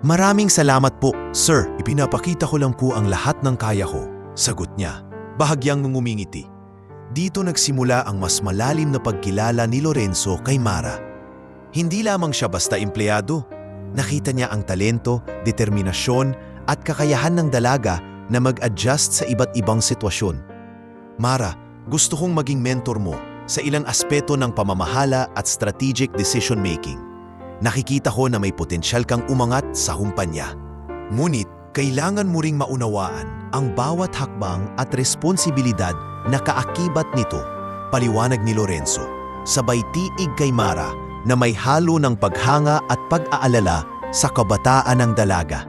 Maraming salamat po, sir. Ipinapakita ko lang po ang lahat ng kaya ko, sagot niya, bahagyang ngumingiti. Dito nagsimula ang mas malalim na pagkilala ni Lorenzo kay Mara. Hindi lamang siya basta empleyado. Nakita niya ang talento, determinasyon at kakayahan ng dalaga na mag-adjust sa iba't ibang sitwasyon. Mara, gusto kong maging mentor mo sa ilang aspeto ng pamamahala at strategic decision making. Nakikita ko na may potensyal kang umangat sa kumpanya. Ngunit, kailangan mo ring maunawaan ang bawat hakbang at responsibilidad na kaakibat nito, paliwanag ni Lorenzo, sabay tiig kay Mara na may halo ng paghanga at pag-aalala sa kabataan ng dalaga.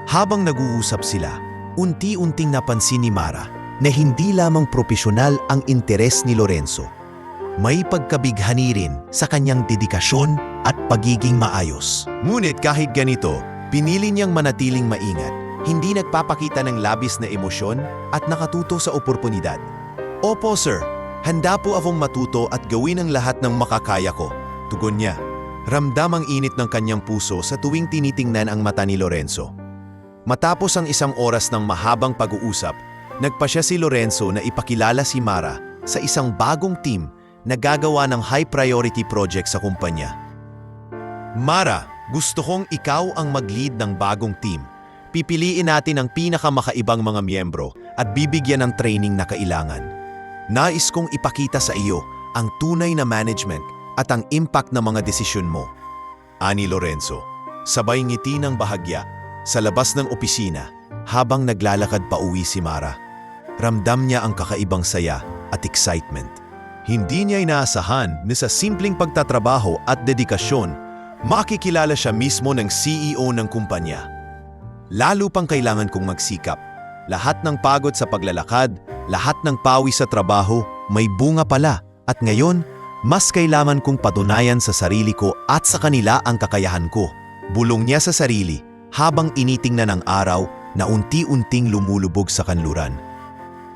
Habang nag-uusap sila, unti-unting napansin ni Mara na hindi lamang propesyonal ang interes ni Lorenzo. May pagkabighani rin sa kanyang dedikasyon at pagiging maayos. Ngunit kahit ganito, pinili niyang manatiling maingat, hindi nagpapakita ng labis na emosyon at nakatuto sa oportunidad. Opo sir, handa po akong matuto at gawin ang lahat ng makakaya ko, tugon niya. Ramdam ang init ng kanyang puso sa tuwing tinitingnan ang mata ni Lorenzo. Matapos ang isang oras ng mahabang pag-uusap, nagpasya si Lorenzo na ipakilala si Mara sa isang bagong team na gagawa ng high-priority project sa kumpanya. Mara, gusto kong ikaw ang mag-lead ng bagong team. Pipiliin natin ang pinakamakaibang mga miyembro at bibigyan ng training na kailangan. Nais kong ipakita sa iyo ang tunay na management at ang impact ng mga desisyon mo. Ani Lorenzo, sabay ngiti ng bahagya sa labas ng opisina habang naglalakad pa uwi si Mara. Ramdam niya ang kakaibang saya at excitement. Hindi niya inaasahan na sa simpleng pagtatrabaho at dedikasyon, makikilala siya mismo ng CEO ng kumpanya. Lalo pang kailangan kong magsikap. Lahat ng pagod sa paglalakad, lahat ng pawis sa trabaho, may bunga pala. At ngayon, mas kailangan kong patunayan sa sarili ko at sa kanila ang kakayahan ko. Bulong niya sa sarili habang initingnan ang araw na unti-unting lumulubog sa kanluran.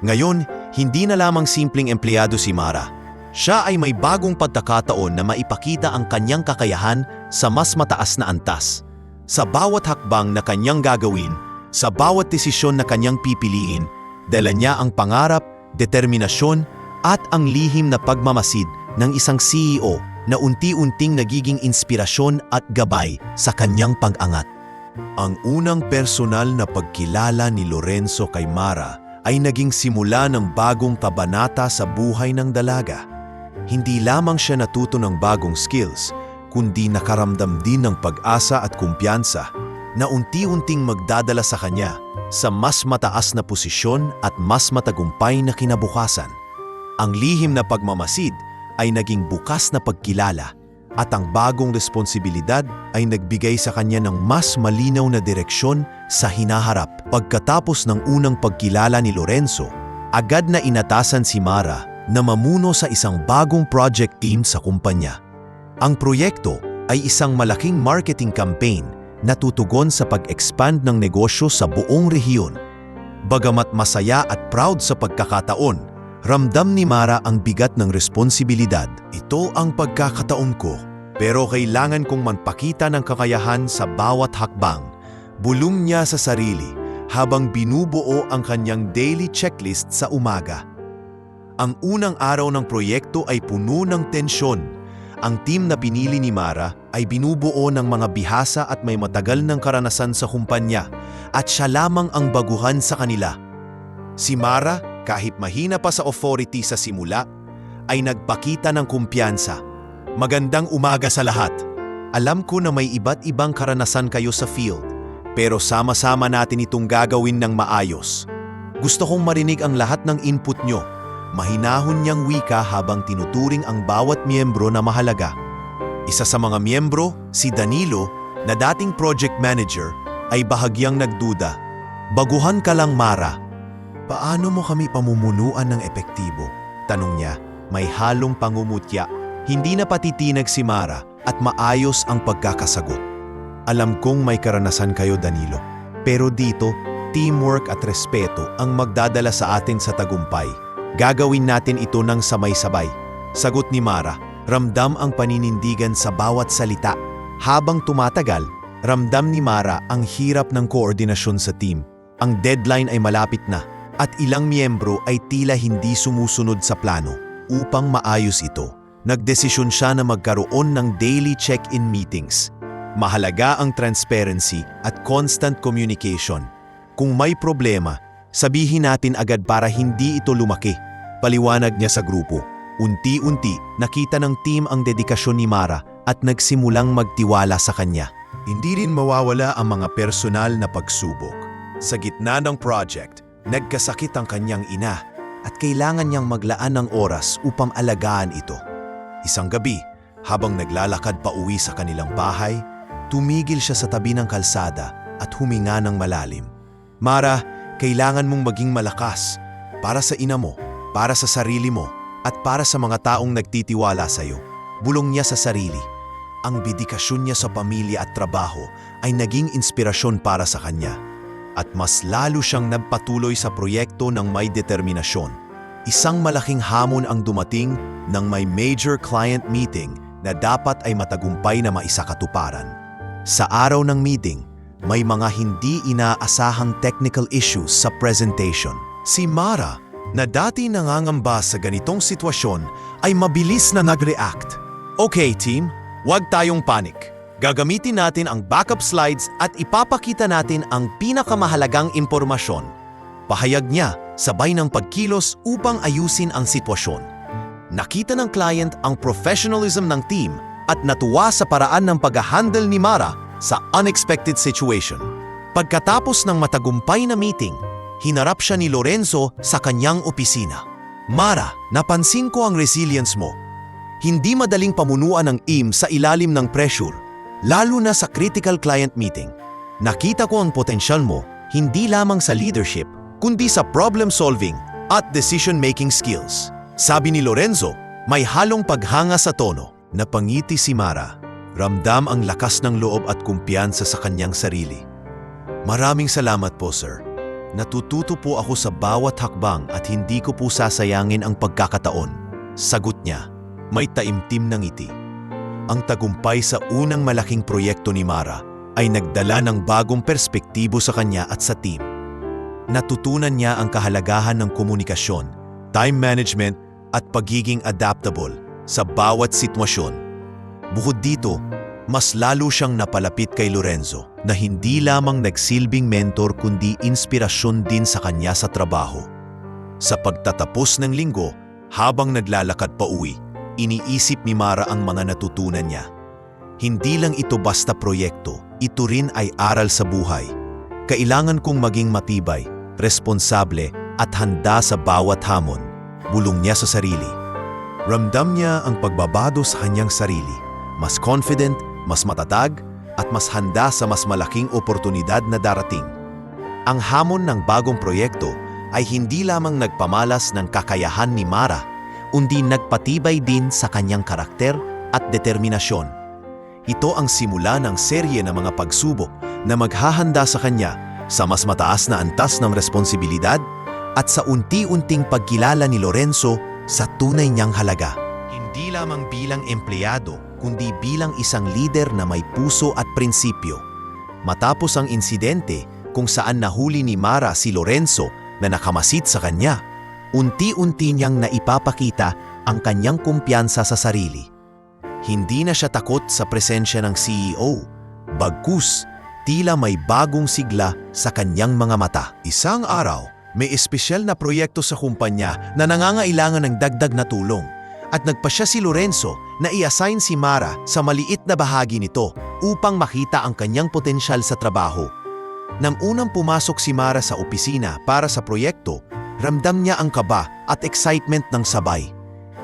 Ngayon, hindi na lamang simpleng empleyado si Mara. Siya ay may bagong pagkakataon na maipakita ang kanyang kakayahan sa mas mataas na antas. Sa bawat hakbang na kanyang gagawin, sa bawat desisyon na kanyang pipiliin, dala niya ang pangarap, determinasyon, at ang lihim na pagmamasid ng isang CEO na unti-unting nagiging inspirasyon at gabay sa kanyang pag-angat. Ang unang personal na pagkilala ni Lorenzo kay Mara ay naging simula ng bagong kabanata sa buhay ng dalaga. Hindi lamang siya natuto ng bagong skills, kundi nakaramdam din ng pag-asa at kumpiyansa na unti-unting magdadala sa kanya sa mas mataas na posisyon at mas matagumpay na kinabukasan. Ang lihim na pagmamasid ay naging bukas na pagkilala at ang bagong responsibilidad ay nagbigay sa kanya ng mas malinaw na direksyon sa hinaharap. Pagkatapos ng unang pagkilala ni Lorenzo, agad na inatasan si Mara na mamuno sa isang bagong project team sa kumpanya. Ang proyekto ay isang malaking marketing campaign na tutugon sa pag-expand ng negosyo sa buong rehiyon. Bagamat masaya at proud sa pagkakataon, ramdam ni Mara ang bigat ng responsibilidad. Ito ang pagkakataon ko, pero kailangan kong magpakita ng kakayahan sa bawat hakbang. Bulong niya sa sarili habang binubuo ang kanyang daily checklist sa umaga. Ang unang araw ng proyekto ay puno ng tensyon. Ang team na pinili ni Mara ay binubuo ng mga bihasa at may matagal ng karanasan sa kumpanya at siya lamang ang baguhan sa kanila. Si Mara, kahit mahina pa sa authority sa simula, ay nagpakita ng kumpiyansa. Magandang umaga sa lahat. Alam ko na may iba't ibang karanasan kayo sa field, pero sama-sama natin itong gagawin ng maayos. Gusto kong marinig ang lahat ng input nyo. Mahinahon niyang wika habang tinuturing ang bawat miyembro na mahalaga. Isa sa mga miyembro, si Danilo, na dating project manager, ay bahagyang nagduda. Baguhan ka lang, Mara. Paano mo kami pamumunuan ng epektibo? Tanong niya, may halong pangumutya. Hindi na patitinag si Mara at maayos ang pagkakasagot. Alam kong may karanasan kayo, Danilo. Pero dito, teamwork at respeto ang magdadala sa atin sa tagumpay. Gagawin natin ito ng sabay-sabay. Sagot ni Mara, ramdam ang paninindigan sa bawat salita. Habang tumatagal, ramdam ni Mara ang hirap ng koordinasyon sa team. Ang deadline ay malapit na at ilang miyembro ay tila hindi sumusunod sa plano. Upang maayos ito, nagdesisyon siya na magkaroon ng daily check-in meetings. Mahalaga ang transparency at constant communication. Kung may problema, sabihin natin agad para hindi ito lumaki. Paliwanag niya sa grupo. Unti-unti, nakita ng team ang dedikasyon ni Mara at nagsimulang magtiwala sa kanya. Hindi rin mawawala ang mga personal na pagsubok. Sa gitna ng project, nagkasakit ang kanyang ina at kailangan niyang maglaan ng oras upang alagaan ito. Isang gabi, habang naglalakad pa uwi sa kanilang bahay, tumigil siya sa tabi ng kalsada at huminga ng malalim. Mara, kailangan mong maging malakas para sa ina mo, para sa sarili mo, at para sa mga taong nagtitiwala sa iyo. Bulong niya sa sarili. Ang dedikasyon niya sa pamilya at trabaho ay naging inspirasyon para sa kanya. At mas lalo siyang nagpatuloy sa proyekto ng may determinasyon. Isang malaking hamon ang dumating ng may major client meeting na dapat ay matagumpay na maisakatuparan. Sa araw ng meeting, may mga hindi inaasahang technical issues sa presentation. Si Mara, na dati nangangamba sa ganitong sitwasyon, ay mabilis na nag-react. Okay team, huwag tayong panik. Gagamitin natin ang backup slides at ipapakita natin ang pinakamahalagang impormasyon. Pahayag niya, sabay ng pagkilos upang ayusin ang sitwasyon. Nakita ng client ang professionalism ng team at natuwa sa paraan ng pag-handle ni Mara sa unexpected situation. Pagkatapos ng matagumpay na meeting, hinarap siya ni Lorenzo sa kanyang opisina. Mara, napansin ko ang resilience mo. Hindi madaling pamunuan ng team sa ilalim ng pressure, lalo na sa critical client meeting. Nakita ko ang potensyal mo hindi lamang sa leadership, kundi sa problem solving at decision-making skills. Sabi ni Lorenzo, may halong paghanga sa tono. Napangiti si Mara. Ramdam ang lakas ng loob at kumpiyansa sa kanyang sarili. Maraming salamat po, sir. Natututo po ako sa bawat hakbang at hindi ko po sasayangin ang pagkakataon. Sagot niya, may taimtim ng ngiti. Ang tagumpay sa unang malaking proyekto ni Mara ay nagdala ng bagong perspektibo sa kanya at sa team. Natutunan niya ang kahalagahan ng komunikasyon, time management at pagiging adaptable sa bawat sitwasyon. Bukod dito, mas lalo siyang napalapit kay Lorenzo na hindi lamang nagsilbing mentor kundi inspirasyon din sa kanya sa trabaho. Sa pagtatapos ng linggo, habang naglalakad pa uwi, iniisip ni Mara ang mga natutunan niya. Hindi lang ito basta proyekto, ito rin ay aral sa buhay. Kailangan kong maging matibay, responsable at handa sa bawat hamon, bulong niya sa sarili. Ramdam niya ang pagbabago sa kanyang sarili, mas confident, mas matatag, at mas handa sa mas malaking oportunidad na darating. Ang hamon ng bagong proyekto ay hindi lamang nagpamalas ng kakayahan ni Mara, kundi nagpatibay din sa kanyang karakter at determinasyon. Ito ang simula ng serye ng mga pagsubok na maghahanda sa kanya sa mas mataas na antas ng responsibilidad at sa unti-unting pagkilala ni Lorenzo sa tunay niyang halaga. Hindi lamang bilang empleyado, kundi bilang isang lider na may puso at prinsipyo. Matapos ang insidente kung saan nahuli ni Mara si Lorenzo na nakamasid sa kanya, unti-unti niyang naipapakita ang kanyang kumpiyansa sa sarili. Hindi na siya takot sa presensya ng CEO, bagkus tila may bagong sigla sa kanyang mga mata. Isang araw, may espesyal na proyekto sa kumpanya na nangangailangan ng dagdag na tulong at nagpasya si Lorenzo na i-assign si Mara sa maliit na bahagi nito upang makita ang kanyang potensyal sa trabaho. Nang unang pumasok si Mara sa opisina para sa proyekto, ramdam niya ang kaba at excitement ng sabay.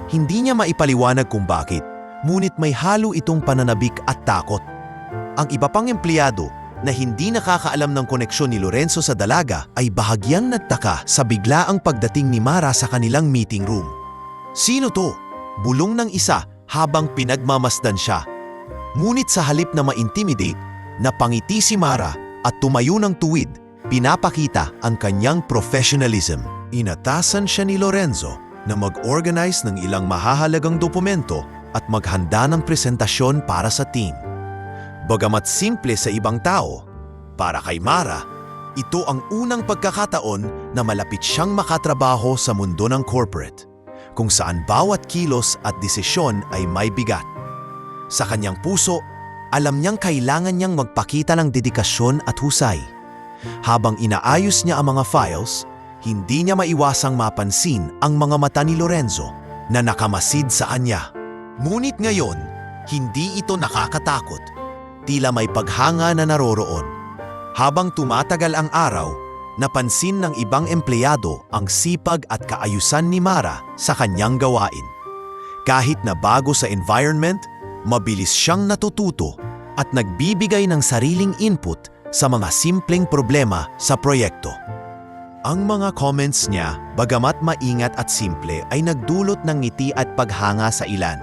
Hindi niya maipaliwanag kung bakit, ngunit may halo itong pananabik at takot. Ang iba pang empleyado na hindi nakakaalam ng koneksyon ni Lorenzo sa dalaga ay bahagyang nagtaka sa biglaang pagdating ni Mara sa kanilang meeting room. Sino to? Bulong ng isa habang pinagmamasdan siya. Ngunit sa halip na ma-intimidate, napangiti si Mara at tumayo ng tuwid, pinapakita ang kanyang professionalism. Inatasan siya ni Lorenzo na mag-organize ng ilang mahahalagang dokumento at maghanda ng presentasyon para sa team. Bagamat simple sa ibang tao, para kay Mara, ito ang unang pagkakataon na malapit siyang makatrabaho sa mundo ng corporate, kung saan bawat kilos at desisyon ay may bigat. Sa kanyang puso, alam niyang kailangan niyang magpakita ng dedikasyon at husay. Habang inaayos niya ang mga files, hindi niya maiwasang mapansin ang mga mata ni Lorenzo na nakamasid sa kanya. Ngunit ngayon, hindi ito nakakatakot. Tila may paghanga na naroroon. Habang tumatagal ang araw, napansin ng ibang empleyado ang sipag at kaayusan ni Mara sa kanyang gawain. Kahit na bago sa environment, mabilis siyang natututo at nagbibigay ng sariling input sa mga simpleng problema sa proyekto. Ang mga comments niya, bagamat maingat at simple, ay nagdulot ng ngiti at paghanga sa ilan.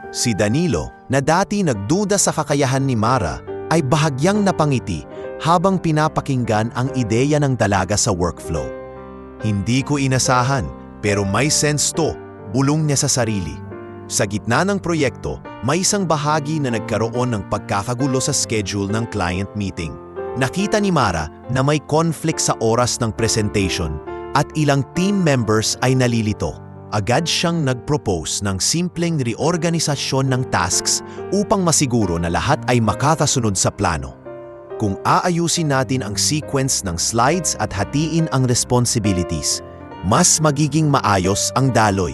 Si Danilo, na dati nagduda sa kakayahan ni Mara, ay bahagyang napangiti habang pinapakinggan ang ideya ng dalaga sa workflow. Hindi ko inasahan, pero may sense to, bulong niya sa sarili. Sa gitna ng proyekto, may isang bahagi na nagkaroon ng pagkakagulo sa schedule ng client meeting. Nakita ni Mara na may conflict sa oras ng presentation at ilang team members ay nalilito. Agad siyang nag-propose ng simpleng reorganisasyon ng tasks upang masiguro na lahat ay makakasunod sa plano. Kung aayusin natin ang sequence ng slides at hatiin ang responsibilities, mas magiging maayos ang daloy.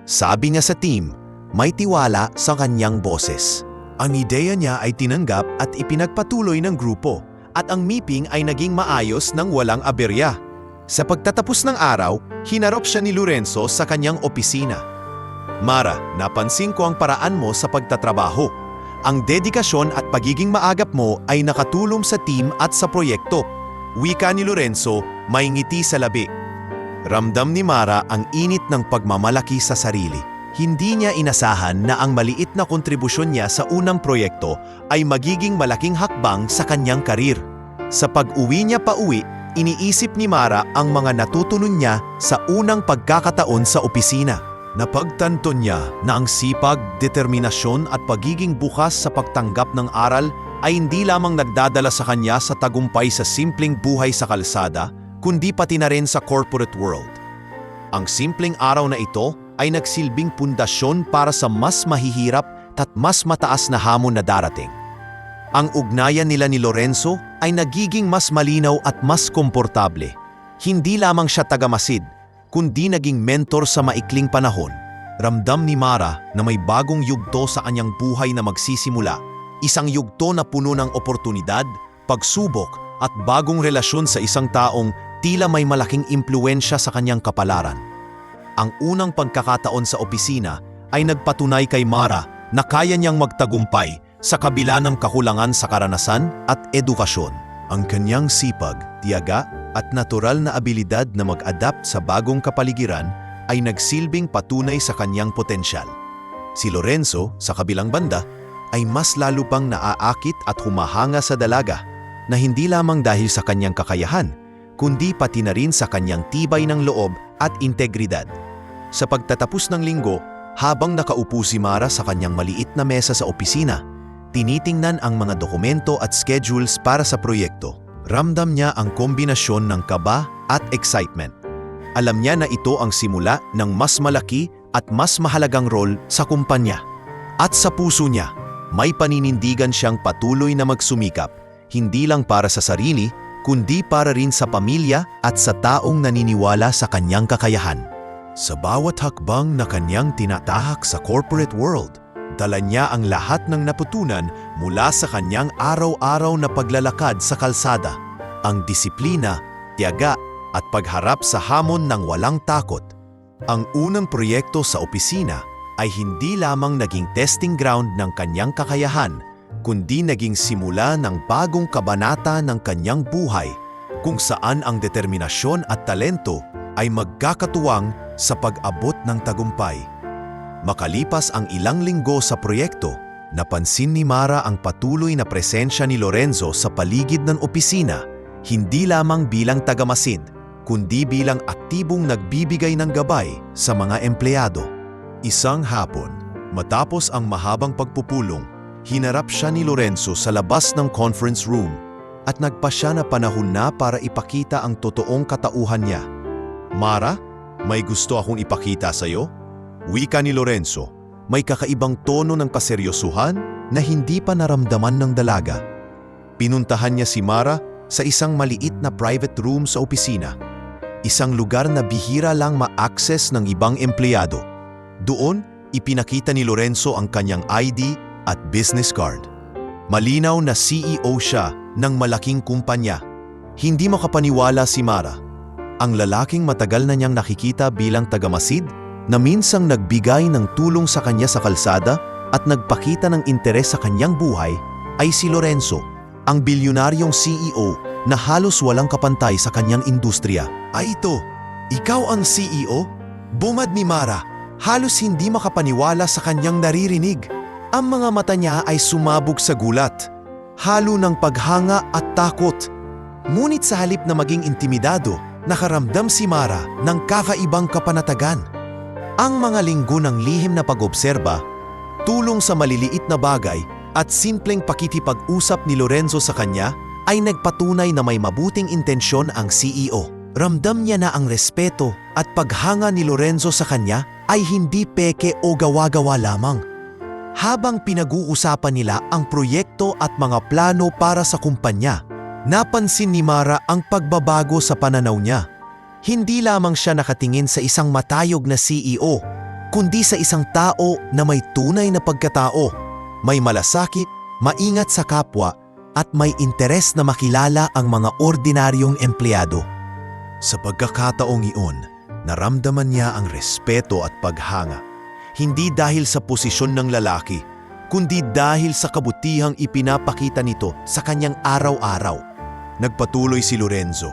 Sabi niya sa team, may tiwala sa kanyang boses. Ang ideya niya ay tinanggap at ipinagpatuloy ng grupo at ang meeting ay naging maayos ng walang aberya. Sa pagtatapos ng araw, hinarap siya ni Lorenzo sa kanyang opisina. Mara, napansin ko ang paraan mo sa pagtatrabaho. Ang dedikasyon at pagiging maagap mo ay nakatulong sa team at sa proyekto. Wika ni Lorenzo, may ngiti sa labi. Ramdam ni Mara ang init ng pagmamalaki sa sarili. Hindi niya inasahan na ang maliit na kontribusyon niya sa unang proyekto ay magiging malaking hakbang sa kanyang karir. Sa pag-uwi niya pauwi, iniisip ni Mara ang mga natutunan niya sa unang pagkakataon sa opisina. Napagtanto niya na ang sipag, determinasyon at pagiging bukas sa pagtanggap ng aral ay hindi lamang nagdadala sa kanya sa tagumpay sa simpleng buhay sa kalsada, kundi pati na rin sa corporate world. Ang simpleng araw na ito ay nagsilbing pundasyon para sa mas mahihirap at mas mataas na hamon na darating. Ang ugnayan nila ni Lorenzo ay nagiging mas malinaw at mas komportable. Hindi lamang siya tagamasid, kundi naging mentor sa maikling panahon. Ramdam ni Mara na may bagong yugto sa kanyang buhay na magsisimula. Isang yugto na puno ng oportunidad, pagsubok at bagong relasyon sa isang taong tila may malaking impluensya sa kanyang kapalaran. Ang unang pagkakataon sa opisina ay nagpatunay kay Mara na kaya niyang magtagumpay sa kabila ng kakulangan sa karanasan at edukasyon. Ang kanyang sipag, tiyaga at natural na abilidad na mag-adapt sa bagong kapaligiran ay nagsilbing patunay sa kanyang potensyal. Si Lorenzo, sa kabilang banda, ay mas lalo pang naaakit at humahanga sa dalaga na hindi lamang dahil sa kanyang kakayahan, kundi pati na rin sa kanyang tibay ng loob at integridad. Sa pagtatapos ng linggo, habang nakaupo si Mara sa kanyang maliit na mesa sa opisina, tinitingnan ang mga dokumento at schedules para sa proyekto. Ramdam niya ang kombinasyon ng kaba at excitement. Alam niya na ito ang simula ng mas malaki at mas mahalagang role sa kumpanya. At sa puso niya, may paninindigan siyang patuloy na magsumikap, hindi lang para sa sarili, kundi para rin sa pamilya at sa taong naniniwala sa kanyang kakayahan. Sa bawat hakbang na kanyang tinatahak sa corporate world, dala niya ang lahat ng natutunan mula sa kanyang araw-araw na paglalakad sa kalsada. Ang disiplina, tiyaga at pagharap sa hamon ng walang takot. Ang unang proyekto sa opisina ay hindi lamang naging testing ground ng kanyang kakayahan, kundi naging simula ng bagong kabanata ng kanyang buhay kung saan ang determinasyon at talento ay magkakatuwang sa pag-abot ng tagumpay. Makalipas ang ilang linggo sa proyekto, napansin ni Mara ang patuloy na presensya ni Lorenzo sa paligid ng opisina, hindi lamang bilang tagamasid, kundi bilang aktibong nagbibigay ng gabay sa mga empleyado. Isang hapon, matapos ang mahabang pagpupulong, hinarap siya ni Lorenzo sa labas ng conference room at nagpa siya na panahon na para ipakita ang totoong katauhan niya. "Mara, may gusto akong ipakita sa iyo?" Wika ni Lorenzo, may kakaibang tono ng kaseryosuhan na hindi pa naramdaman ng dalaga. Pinuntahan niya si Mara sa isang maliit na private room sa opisina. Isang lugar na bihira lang ma-access ng ibang empleyado. Doon, ipinakita ni Lorenzo ang kanyang ID at business card. Malinaw na CEO siya ng malaking kumpanya. Hindi makapaniwala si Mara. Ang lalaking matagal na niyang nakikita bilang tagamasid na minsang nagbigay ng tulong sa kanya sa kalsada at nagpakita ng interes sa kanyang buhay ay si Lorenzo, ang bilyonaryong CEO na halos walang kapantay sa kanyang industriya. "Ay ito, ikaw ang CEO?" Bumad ni Mara, halos hindi makapaniwala sa kanyang naririnig. Ang mga mata niya ay sumabog sa gulat, halo ng paghanga at takot. Ngunit sa halip na maging intimidado, nakaramdam si Mara ng kakaibang kapanatagan. Ang mga linggo ng lihim na pag-obserba, tulong sa maliliit na bagay at simpleng pakikipag-usap ni Lorenzo sa kanya ay nagpatunay na may mabuting intensyon ang CEO. Ramdam niya na ang respeto at paghanga ni Lorenzo sa kanya ay hindi peke o gawa-gawa lamang. Habang pinag-uusapan nila ang proyekto at mga plano para sa kumpanya, napansin ni Mara ang pagbabago sa pananaw niya. Hindi lamang siya nakatingin sa isang matayog na CEO, kundi sa isang tao na may tunay na pagkatao, may malasakit, maingat sa kapwa, at may interes na makilala ang mga ordinaryong empleyado. Sa pagkakataong iyon, naramdaman niya ang respeto at paghanga. Hindi dahil sa posisyon ng lalaki, kundi dahil sa kabutihang ipinapakita nito sa kanyang araw-araw. Nagpatuloy si Lorenzo,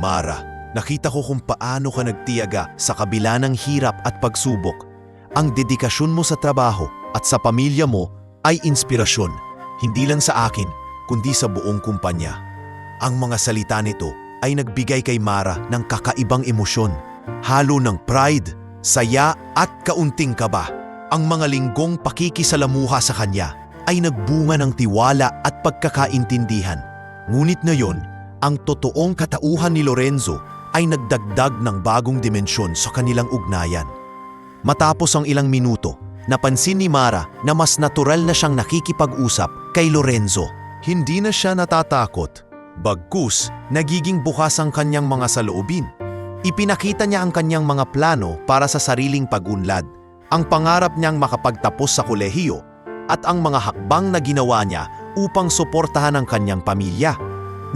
"Mara, nakita ko kung paano ka nagtiyaga sa kabila ng hirap at pagsubok. Ang dedikasyon mo sa trabaho at sa pamilya mo ay inspirasyon, hindi lang sa akin, kundi sa buong kumpanya." Ang mga salita nito ay nagbigay kay Mara ng kakaibang emosyon, halo ng pride, saya at kaunting kaba. Ang mga linggong pakikisalamuha sa kanya ay nagbunga ng tiwala at pagkakaintindihan. Ngunit ngayon, ang totoong katauhan ni Lorenzo ay nagdagdag ng bagong dimensyon sa kanilang ugnayan. Matapos ang ilang minuto, napansin ni Mara na mas natural na siyang nakikipag-usap kay Lorenzo. Hindi na siya natatakot. Bagkus, nagiging bukas ang kanyang mga saloobin. Ipinakita niya ang kanyang mga plano para sa sariling pag-unlad, ang pangarap niyang makapagtapos sa kolehiyo, at ang mga hakbang na ginawa niya upang suportahan ang kanyang pamilya.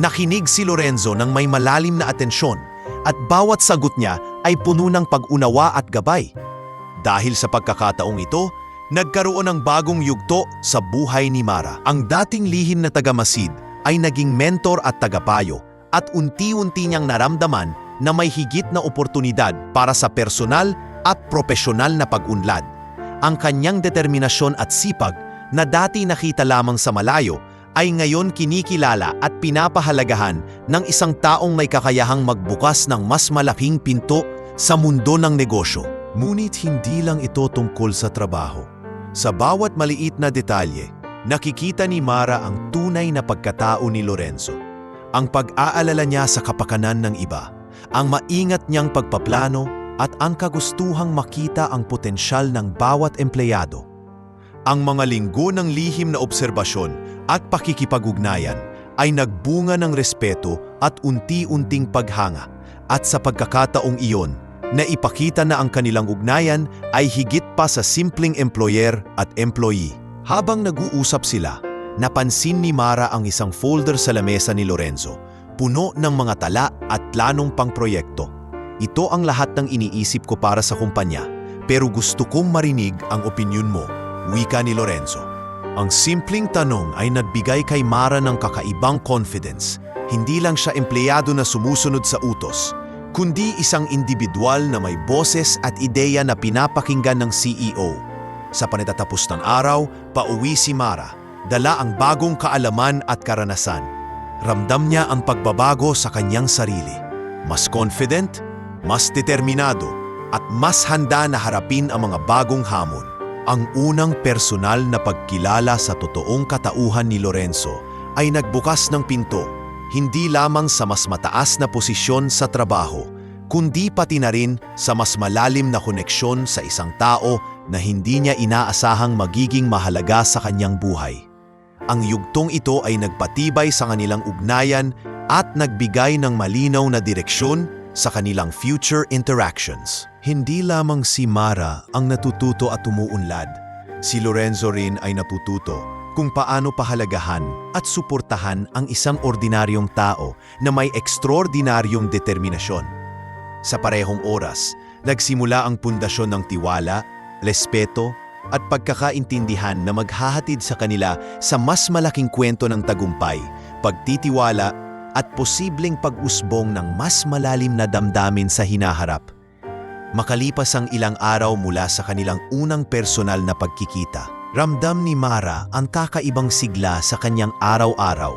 Nakinig si Lorenzo ng may malalim na atensyon at bawat sagot niya ay puno ng pag-unawa at gabay. Dahil sa pagkakataong ito, nagkaroon ng bagong yugto sa buhay ni Mara. Ang dating lihim na tagamasid ay naging mentor at tagapayo at unti-unti niyang naramdaman na may higit na oportunidad para sa personal at propesyonal na pag-unlad. Ang kanyang determinasyon at sipag na dati nakita lamang sa malayo ay ngayon kinikilala at pinapahalagahan ng isang taong may kakayahang magbukas ng mas malaking pinto sa mundo ng negosyo. Ngunit hindi lang ito tungkol sa trabaho. Sa bawat maliit na detalye, nakikita ni Mara ang tunay na pagkatao ni Lorenzo. Ang pag-aalala niya sa kapakanan ng iba, ang maingat niyang pagpaplano at ang kagustuhang makita ang potensyal ng bawat empleyado. Ang mga linggo ng lihim na obserbasyon at pakikipag-ugnayan ay nagbunga ng respeto at unti-unting paghanga, at sa pagkakataong iyon, naipakita na ang kanilang ugnayan ay higit pa sa simpleng employer at employee. Habang nag-uusap sila, napansin ni Mara ang isang folder sa lamesa ni Lorenzo, puno ng mga tala at planong pangproyekto. "Ito ang lahat ng iniisip ko para sa kumpanya, pero gusto kong marinig ang opinyon mo," wika ni Lorenzo. Ang simpleng tanong ay nagbigay kay Mara ng kakaibang confidence. Hindi lang siya empleyado na sumusunod sa utos, kundi isang individual na may boses at ideya na pinapakinggan ng CEO. Sa panitatapos ng araw, pauwi si Mara, dala ang bagong kaalaman at karanasan. Ramdam niya ang pagbabago sa kanyang sarili. mas confident, mas determinado, at mas handa na harapin ang mga bagong hamon. Ang unang personal na pagkilala sa totoong katauhan ni Lorenzo ay nagbukas ng pinto, hindi lamang sa mas mataas na posisyon sa trabaho, kundi pati na rin sa mas malalim na koneksyon sa isang tao na hindi niya inaasahang magiging mahalaga sa kanyang buhay. Ang yugtong ito ay nagpatibay sa kanilang ugnayan at nagbigay ng malinaw na direksyon sa kanilang future interactions. Hindi lamang si Mara ang natututo at umuunlad. Si Lorenzo rin ay natututo kung paano pahalagahan at suportahan ang isang ordinaryong tao na may ekstraordinaryong determinasyon. Sa parehong oras, nagsimula ang pundasyon ng tiwala, respeto, at pagkakaintindihan na maghahatid sa kanila sa mas malaking kwento ng tagumpay, pagtitiwala, at posibleng pag-usbong ng mas malalim na damdamin sa hinaharap. Makalipas ang ilang araw mula sa kanilang unang personal na pagkikita, ramdam ni Mara ang kakaibang sigla sa kanyang araw-araw.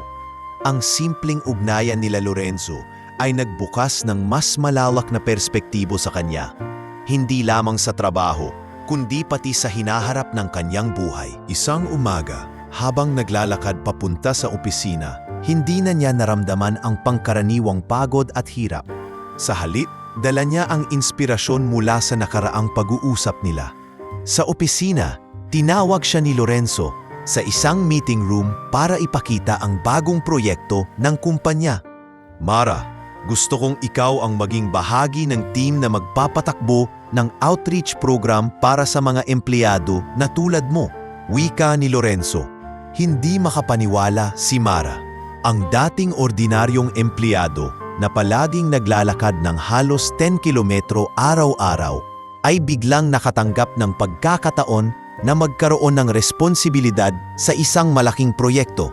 Ang simpleng ugnayan nila Lorenzo ay nagbukas ng mas malalak na perspektibo sa kanya, hindi lamang sa trabaho, kundi pati sa hinaharap ng kanyang buhay. Isang umaga, habang naglalakad papunta sa opisina, hindi na niya naramdaman ang pangkaraniwang pagod at hirap. Sa halip, dala niya ang inspirasyon mula sa nakaraang pag-uusap nila. Sa opisina, tinawag siya ni Lorenzo sa isang meeting room para ipakita ang bagong proyekto ng kumpanya. Mara, gusto kong ikaw ang maging bahagi ng team na magpapatakbo ng outreach program para sa mga empleyado na tulad mo. Wika ni Lorenzo. Hindi makapaniwala si Mara. Ang dating ordinaryong empleyado na palaging naglalakad ng halos 10 kilometro araw-araw ay biglang nakatanggap ng pagkakataon na magkaroon ng responsibilidad sa isang malaking proyekto.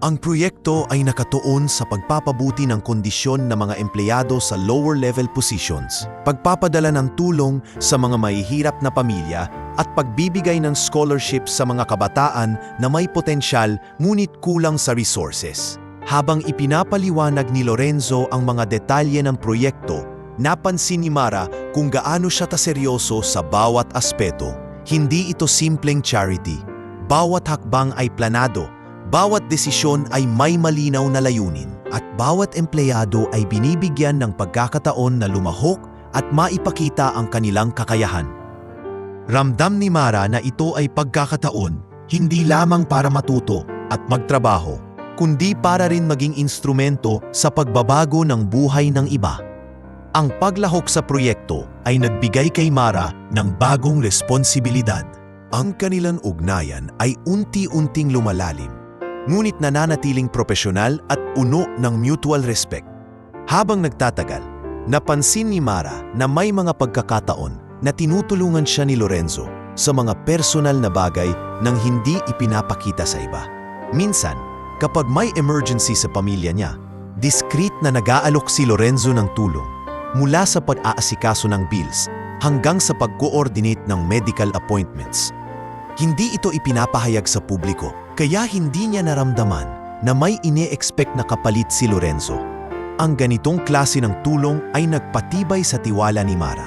Ang proyekto ay nakatuon sa pagpapabuti ng kondisyon ng mga empleyado sa lower-level positions, pagpapadala ng tulong sa mga mahihirap na pamilya at pagbibigay ng scholarship sa mga kabataan na may potensyal ngunit kulang sa resources. Habang ipinapaliwanag ni Lorenzo ang mga detalye ng proyekto, napansin ni Mara kung gaano siya kaseryoso sa bawat aspeto. Hindi ito simpleng charity. Bawat hakbang ay planado, bawat desisyon ay may malinaw na layunin, at bawat empleyado ay binibigyan ng pagkakataon na lumahok at maipakita ang kanilang kakayahan. Ramdam ni Mara na ito ay pagkakataon, hindi lamang para matuto at magtrabaho, kundi para rin maging instrumento sa pagbabago ng buhay ng iba. Ang paglahok sa proyekto ay nagbigay kay Mara ng bagong responsibilidad. Ang kanilang ugnayan ay unti-unting lumalalim, ngunit nananatiling propesyonal at puno ng mutual respect. Habang nagtatagal, napansin ni Mara na may mga pagkakataon na tinutulungan siya ni Lorenzo sa mga personal na bagay nang hindi ipinapakita sa iba. Minsan, kapag may emergency sa pamilya niya, discreet na nag-aalok si Lorenzo ng tulong, mula sa pag-aasikaso ng bills hanggang sa pag-coordinate ng medical appointments. Hindi ito ipinapahayag sa publiko, kaya hindi niya naramdaman na may ine-expect na kapalit si Lorenzo. Ang ganitong klase ng tulong ay nagpatibay sa tiwala ni Mara,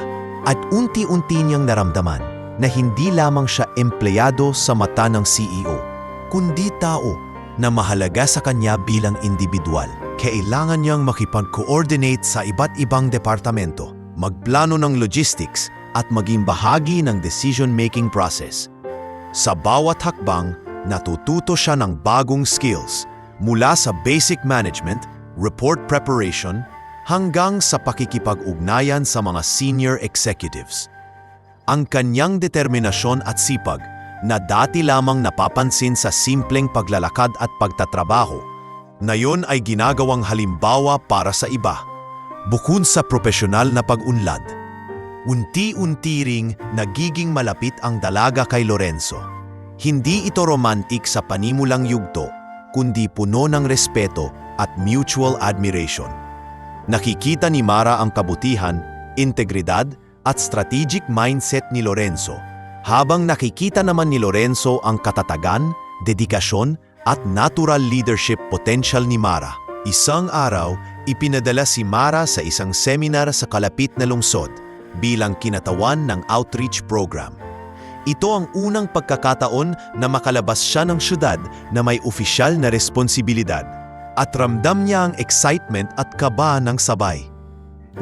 at unti-unti niyang naramdaman na hindi lamang siya empleyado sa mata ng CEO, kundi tao na mahalaga sa kanya bilang individual. Kailangan niyang makipag-coordinate sa iba't ibang departamento, magplano ng logistics at maging bahagi ng decision-making process. Sa bawat hakbang, natututo siya ng bagong skills mula sa basic management, report preparation, hanggang sa pakikipag-ugnayan sa mga senior executives. Ang kanyang determinasyon at sipag na dati lamang napapansin sa simpleng paglalakad at pagtatrabaho, ngayon ay ginagawang halimbawa para sa iba. Bukod sa propesyonal na pag-unlad, unti-unti ring nagiging malapit ang dalaga kay Lorenzo. Hindi ito romantic sa panimulang yugto, kundi puno ng respeto at mutual admiration. Nakikita ni Mara ang kabutihan, integridad at strategic mindset ni Lorenzo, habang nakikita naman ni Lorenzo ang katatagan, dedikasyon at natural leadership potential ni Mara. Isang araw, Ipinadala si Mara sa isang seminar sa kalapit na lungsod bilang kinatawan ng outreach program. Ito ang unang pagkakataon na makalabas siya ng syudad na may opisyal na responsibilidad at ramdam niya ang excitement at kaba ng sabay.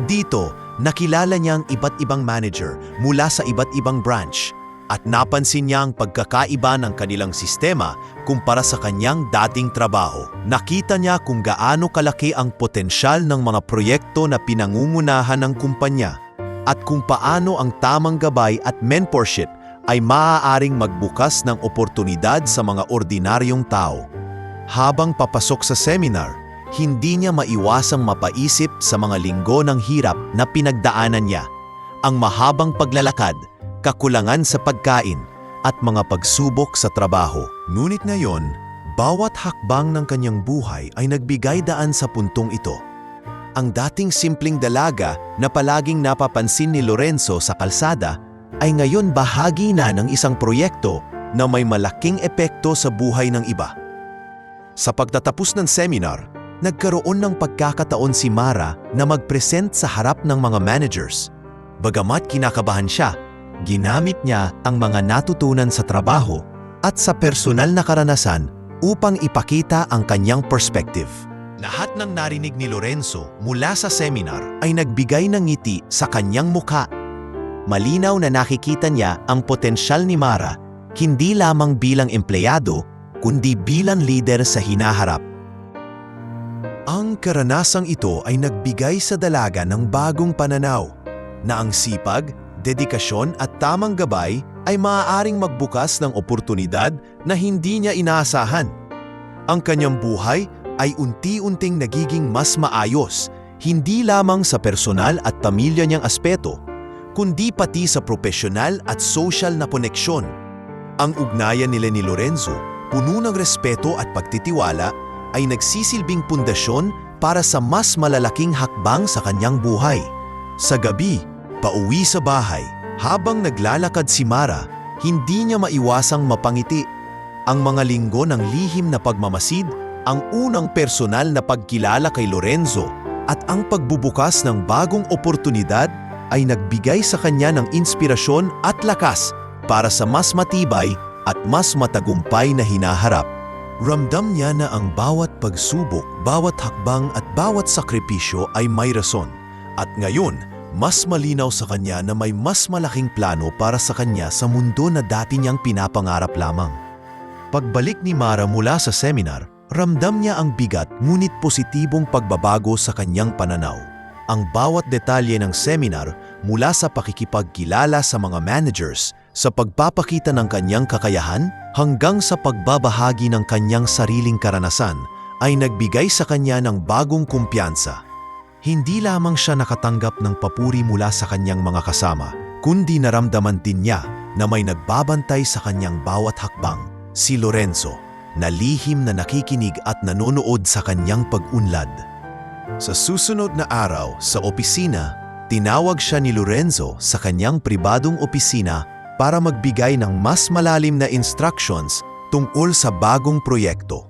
Dito, nakilala niya ang iba't ibang manager mula sa iba't ibang branch at napansin niya ang pagkakaiba ng kanilang sistema kumpara sa kanyang dating trabaho. Nakita niya kung gaano kalaki ang potensyal ng mga proyekto na pinangungunahan ng kumpanya at kung paano ang tamang gabay at mentorship ay maaaring magbukas ng oportunidad sa mga ordinaryong tao. Habang papasok sa seminar, hindi niya maiwasang mapaisip sa mga linggo ng hirap na pinagdaanan niya, ang mahabang paglalakad, kakulangan sa pagkain, at mga pagsubok sa trabaho. Ngunit ngayon, bawat hakbang ng kanyang buhay ay nagbigay daan sa puntong ito. Ang dating simpleng dalaga na palaging napapansin ni Lorenzo sa kalsada ay ngayon bahagi na ng isang proyekto na may malaking epekto sa buhay ng iba. Sa pagtatapos ng seminar, nagkaroon ng pagkakataon si Mara na mag-present sa harap ng mga managers. Bagamat kinakabahan siya, ginamit niya ang mga natutunan sa trabaho at sa personal na karanasan upang ipakita ang kanyang perspective. Lahat ng narinig ni Lorenzo mula sa seminar ay nagbigay ng ngiti sa kanyang mukha. Malinaw na nakikita niya ang potensyal ni Mara hindi lamang bilang empleyado kundi bilang leader sa hinaharap. Ang karanasang ito ay nagbigay sa dalaga ng bagong pananaw na ang sipag, dedikasyon at tamang gabay ay maaaring magbukas ng oportunidad na hindi niya inaasahan. Ang kanyang buhay ay unti-unting nagiging mas maayos, hindi lamang sa personal at pamilya niyang aspeto, kundi pati sa profesional at social na koneksyon. Ang ugnayan nila ni Lorenzo, puno ng respeto at pagtitiwala, ay nagsisilbing pundasyon para sa mas malalaking hakbang sa kanyang buhay. Sa gabi, pauwi sa bahay, habang naglalakad si Mara, hindi niya maiwasang mapangiti. Ang mga linggo ng lihim na pagmamasid, ang unang personal na pagkilala kay Lorenzo at ang pagbubukas ng bagong oportunidad ay nagbigay sa kanya ng inspirasyon at lakas para sa mas matibay at mas matagumpay na hinaharap. Ramdam niya na ang bawat pagsubok, bawat hakbang at bawat sakripisyo ay may rason. At ngayon, mas malinaw sa kanya na may mas malaking plano para sa kanya sa mundo na dati niyang pinapangarap lamang. Pagbalik ni Mara mula sa seminar, ramdam niya ang bigat ngunit positibong pagbabago sa kanyang pananaw. Ang bawat detalye ng seminar mula sa pakikipagkilala sa mga managers, sa pagpapakita ng kanyang kakayahan hanggang sa pagbabahagi ng kanyang sariling karanasan ay nagbigay sa kanya ng bagong kumpiyansa. Hindi lamang siya nakatanggap ng papuri mula sa kanyang mga kasama, kundi naramdaman din niya na may nagbabantay sa kanyang bawat hakbang, si Lorenzo, na lihim na nakikinig at nanonood sa kanyang pag-unlad. Sa susunod na araw sa opisina, tinawag siya ni Lorenzo sa kanyang pribadong opisina para magbigay ng mas malalim na instructions tungkol sa bagong proyekto.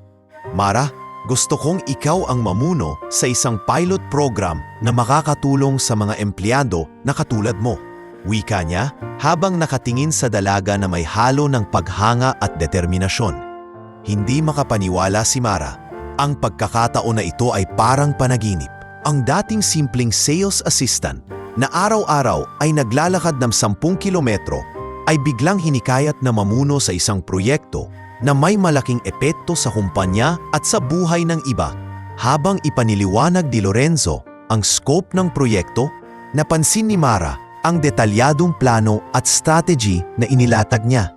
Mara, gusto kong ikaw ang mamuno sa isang pilot program na makakatulong sa mga empleyado na katulad mo. Wika niya habang nakatingin sa dalaga na may halo ng paghanga at determinasyon. Hindi makapaniwala si Mara. Ang pagkakataon na ito ay parang panaginip. Ang dating simpleng sales assistant na araw-araw ay naglalakad ng 10 kilometro ay biglang hinikayat na mamuno sa isang proyekto na may malaking epekto sa kumpanya at sa buhay ng iba. Habang ipaniliwanag ni Lorenzo ang scope ng proyekto, napansin ni Mara ang detalyadong plano at strategy na inilatag niya.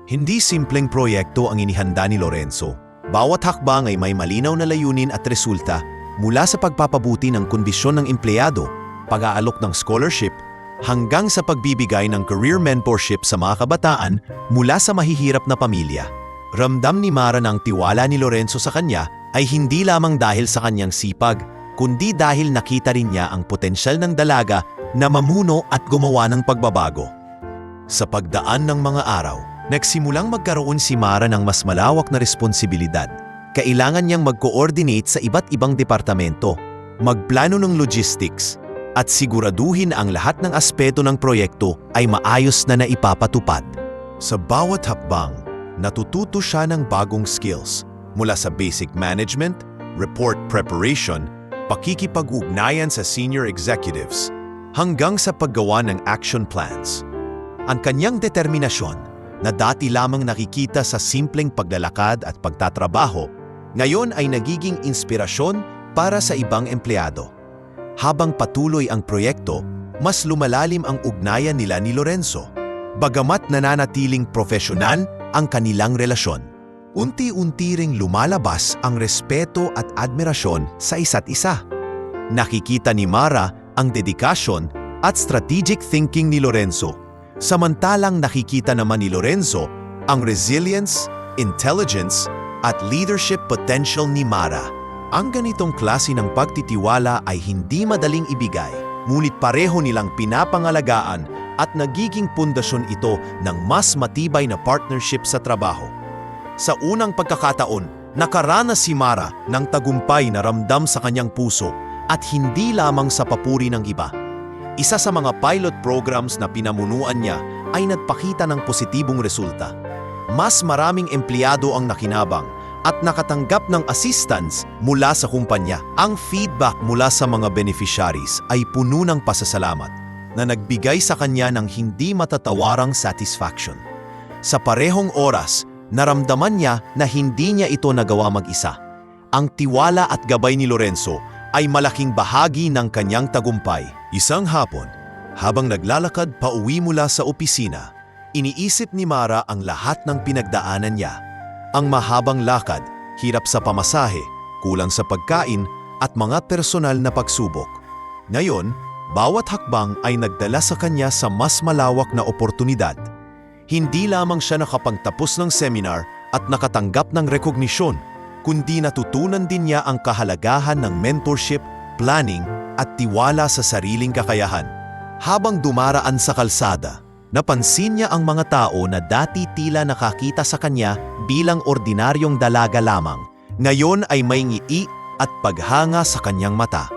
Hindi simpleng proyekto ang inihanda ni Lorenzo. Bawat hakbang ay may malinaw na layunin at resulta mula sa pagpapabuti ng kondisyon ng empleyado, pag-aalok ng scholarship, hanggang sa pagbibigay ng career mentorship sa mga kabataan mula sa mahihirap na pamilya. Ramdam ni Mara na ang tiwala ni Lorenzo sa kanya ay hindi lamang dahil sa kanyang sipag, kundi dahil nakita rin niya ang potensyal ng dalaga na mamuno at gumawa ng pagbabago. Sa pagdaan ng mga araw, nagsimulang magkaroon si Mara ng mas malawak na responsibilidad. Kailangan niyang mag-coordinate sa iba't ibang departamento, magplano ng logistics, at siguraduhin ang lahat ng aspeto ng proyekto ay maayos na naipapatupad. Sa bawat hakbang, natututo siya ng bagong skills mula sa basic management, report preparation, pakikipag-ugnayan sa senior executives, hanggang sa paggawa ng action plans. Ang kanyang determinasyon na dati lamang nakikita sa simpleng paglalakad at pagtatrabaho, ngayon ay nagiging inspirasyon para sa ibang empleyado. Habang patuloy ang proyekto, mas lumalalim ang ugnayan nila ni Lorenzo, bagamat nananatiling profesional ang kanilang relasyon. Unti-unti ring lumalabas ang respeto at admirasyon sa isa't isa. Nakikita ni Mara ang dedikasyon at strategic thinking ni Lorenzo, samantalang nakikita naman ni Lorenzo ang resilience, intelligence, at leadership potential ni Mara. Ang ganitong klase ng pagtitiwala ay hindi madaling ibigay, ngunit pareho nilang pinapangalagaan at nagiging pundasyon ito ng mas matibay na partnership sa trabaho. Sa unang pagkakataon, nakaranas si Mara ng tagumpay na ramdam sa kanyang puso at hindi lamang sa papuri ng iba. Isa sa mga pilot programs na pinamunuan niya ay nagpakita ng positibong resulta. Mas maraming empleyado ang nakinabang at nakatanggap ng assistance mula sa kumpanya. Ang feedback mula sa mga beneficiaries ay puno ng pasasalamat na nagbigay sa kanya ng hindi matatawarang satisfaction. Sa parehong oras, naramdaman niya na hindi niya ito nagawa mag-isa. Ang tiwala at gabay ni Lorenzo ay malaking bahagi ng kanyang tagumpay. Isang hapon, habang naglalakad pauwi mula sa opisina, iniisip ni Mara ang lahat ng pinagdaanan niya. Ang mahabang lakad, hirap sa pamasahe, kulang sa pagkain, at mga personal na pagsubok. Ngayon, bawat hakbang ay nagdala sa kanya sa mas malawak na oportunidad. Hindi lamang siya nakapagtapos ng seminar at nakatanggap ng rekognisyon, kundi natutunan din niya ang kahalagahan ng mentorship, planning, at tiwala sa sariling kakayahan. Habang dumaraan sa kalsada, napansin niya ang mga tao na dati tila nakakita sa kanya bilang ordinaryong dalaga lamang. Ngayon ay may ngiti at paghanga sa kanyang mata.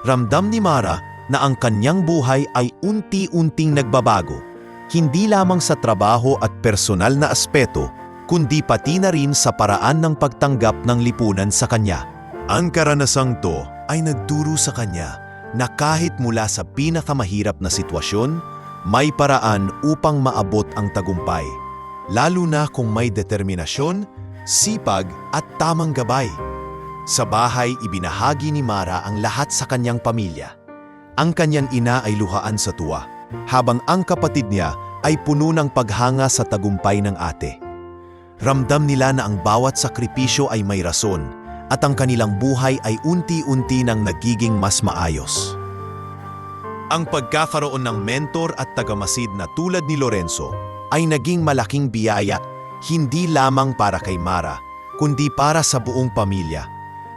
Ramdam ni Mara na ang kanyang buhay ay unti-unting nagbabago. Hindi lamang sa trabaho at personal na aspeto, kundi pati na rin sa paraan ng pagtanggap ng lipunan sa kanya. Ang karanasang to ay nagturo sa kanya na kahit mula sa pinakamahirap na sitwasyon, may paraan upang maabot ang tagumpay, lalo na kung may determinasyon, sipag at tamang gabay. Sa bahay, ibinahagi ni Mara ang lahat sa kanyang pamilya. Ang kanyang ina ay luhaan sa tuwa, habang ang kapatid niya ay puno ng paghanga sa tagumpay ng ate. Ramdam nila na ang bawat sakripisyo ay may rason at ang kanilang buhay ay unti-unti nang nagiging mas maayos. Ang pagkakaroon ng mentor at tagamasid na tulad ni Lorenzo ay naging malaking biyaya hindi lamang para kay Mara, kundi para sa buong pamilya.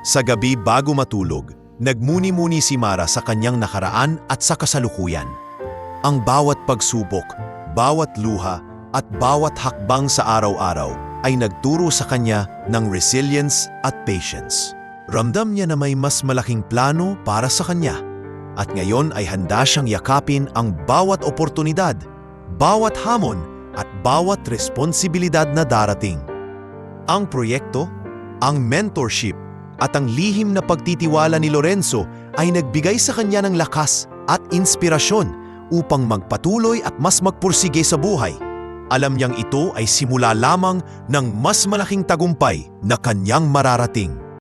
Sa gabi bago matulog, nagmuni-muni si Mara sa kanyang nakaraan at sa kasalukuyan. Ang bawat pagsubok, bawat luha at bawat hakbang sa araw-araw ay nagturo sa kanya ng resilience at patience. Ramdam niya na may mas malaking plano para sa kanya at ngayon ay handa siyang yakapin ang bawat oportunidad, bawat hamon at bawat responsibilidad na darating. Ang proyekto, ang mentorship at ang lihim na pagtitiwala ni Lorenzo ay nagbigay sa kanya ng lakas at inspirasyon upang magpatuloy at mas magpursige sa buhay. Alam niyang ito ay simula lamang ng mas malaking tagumpay na kanyang mararating.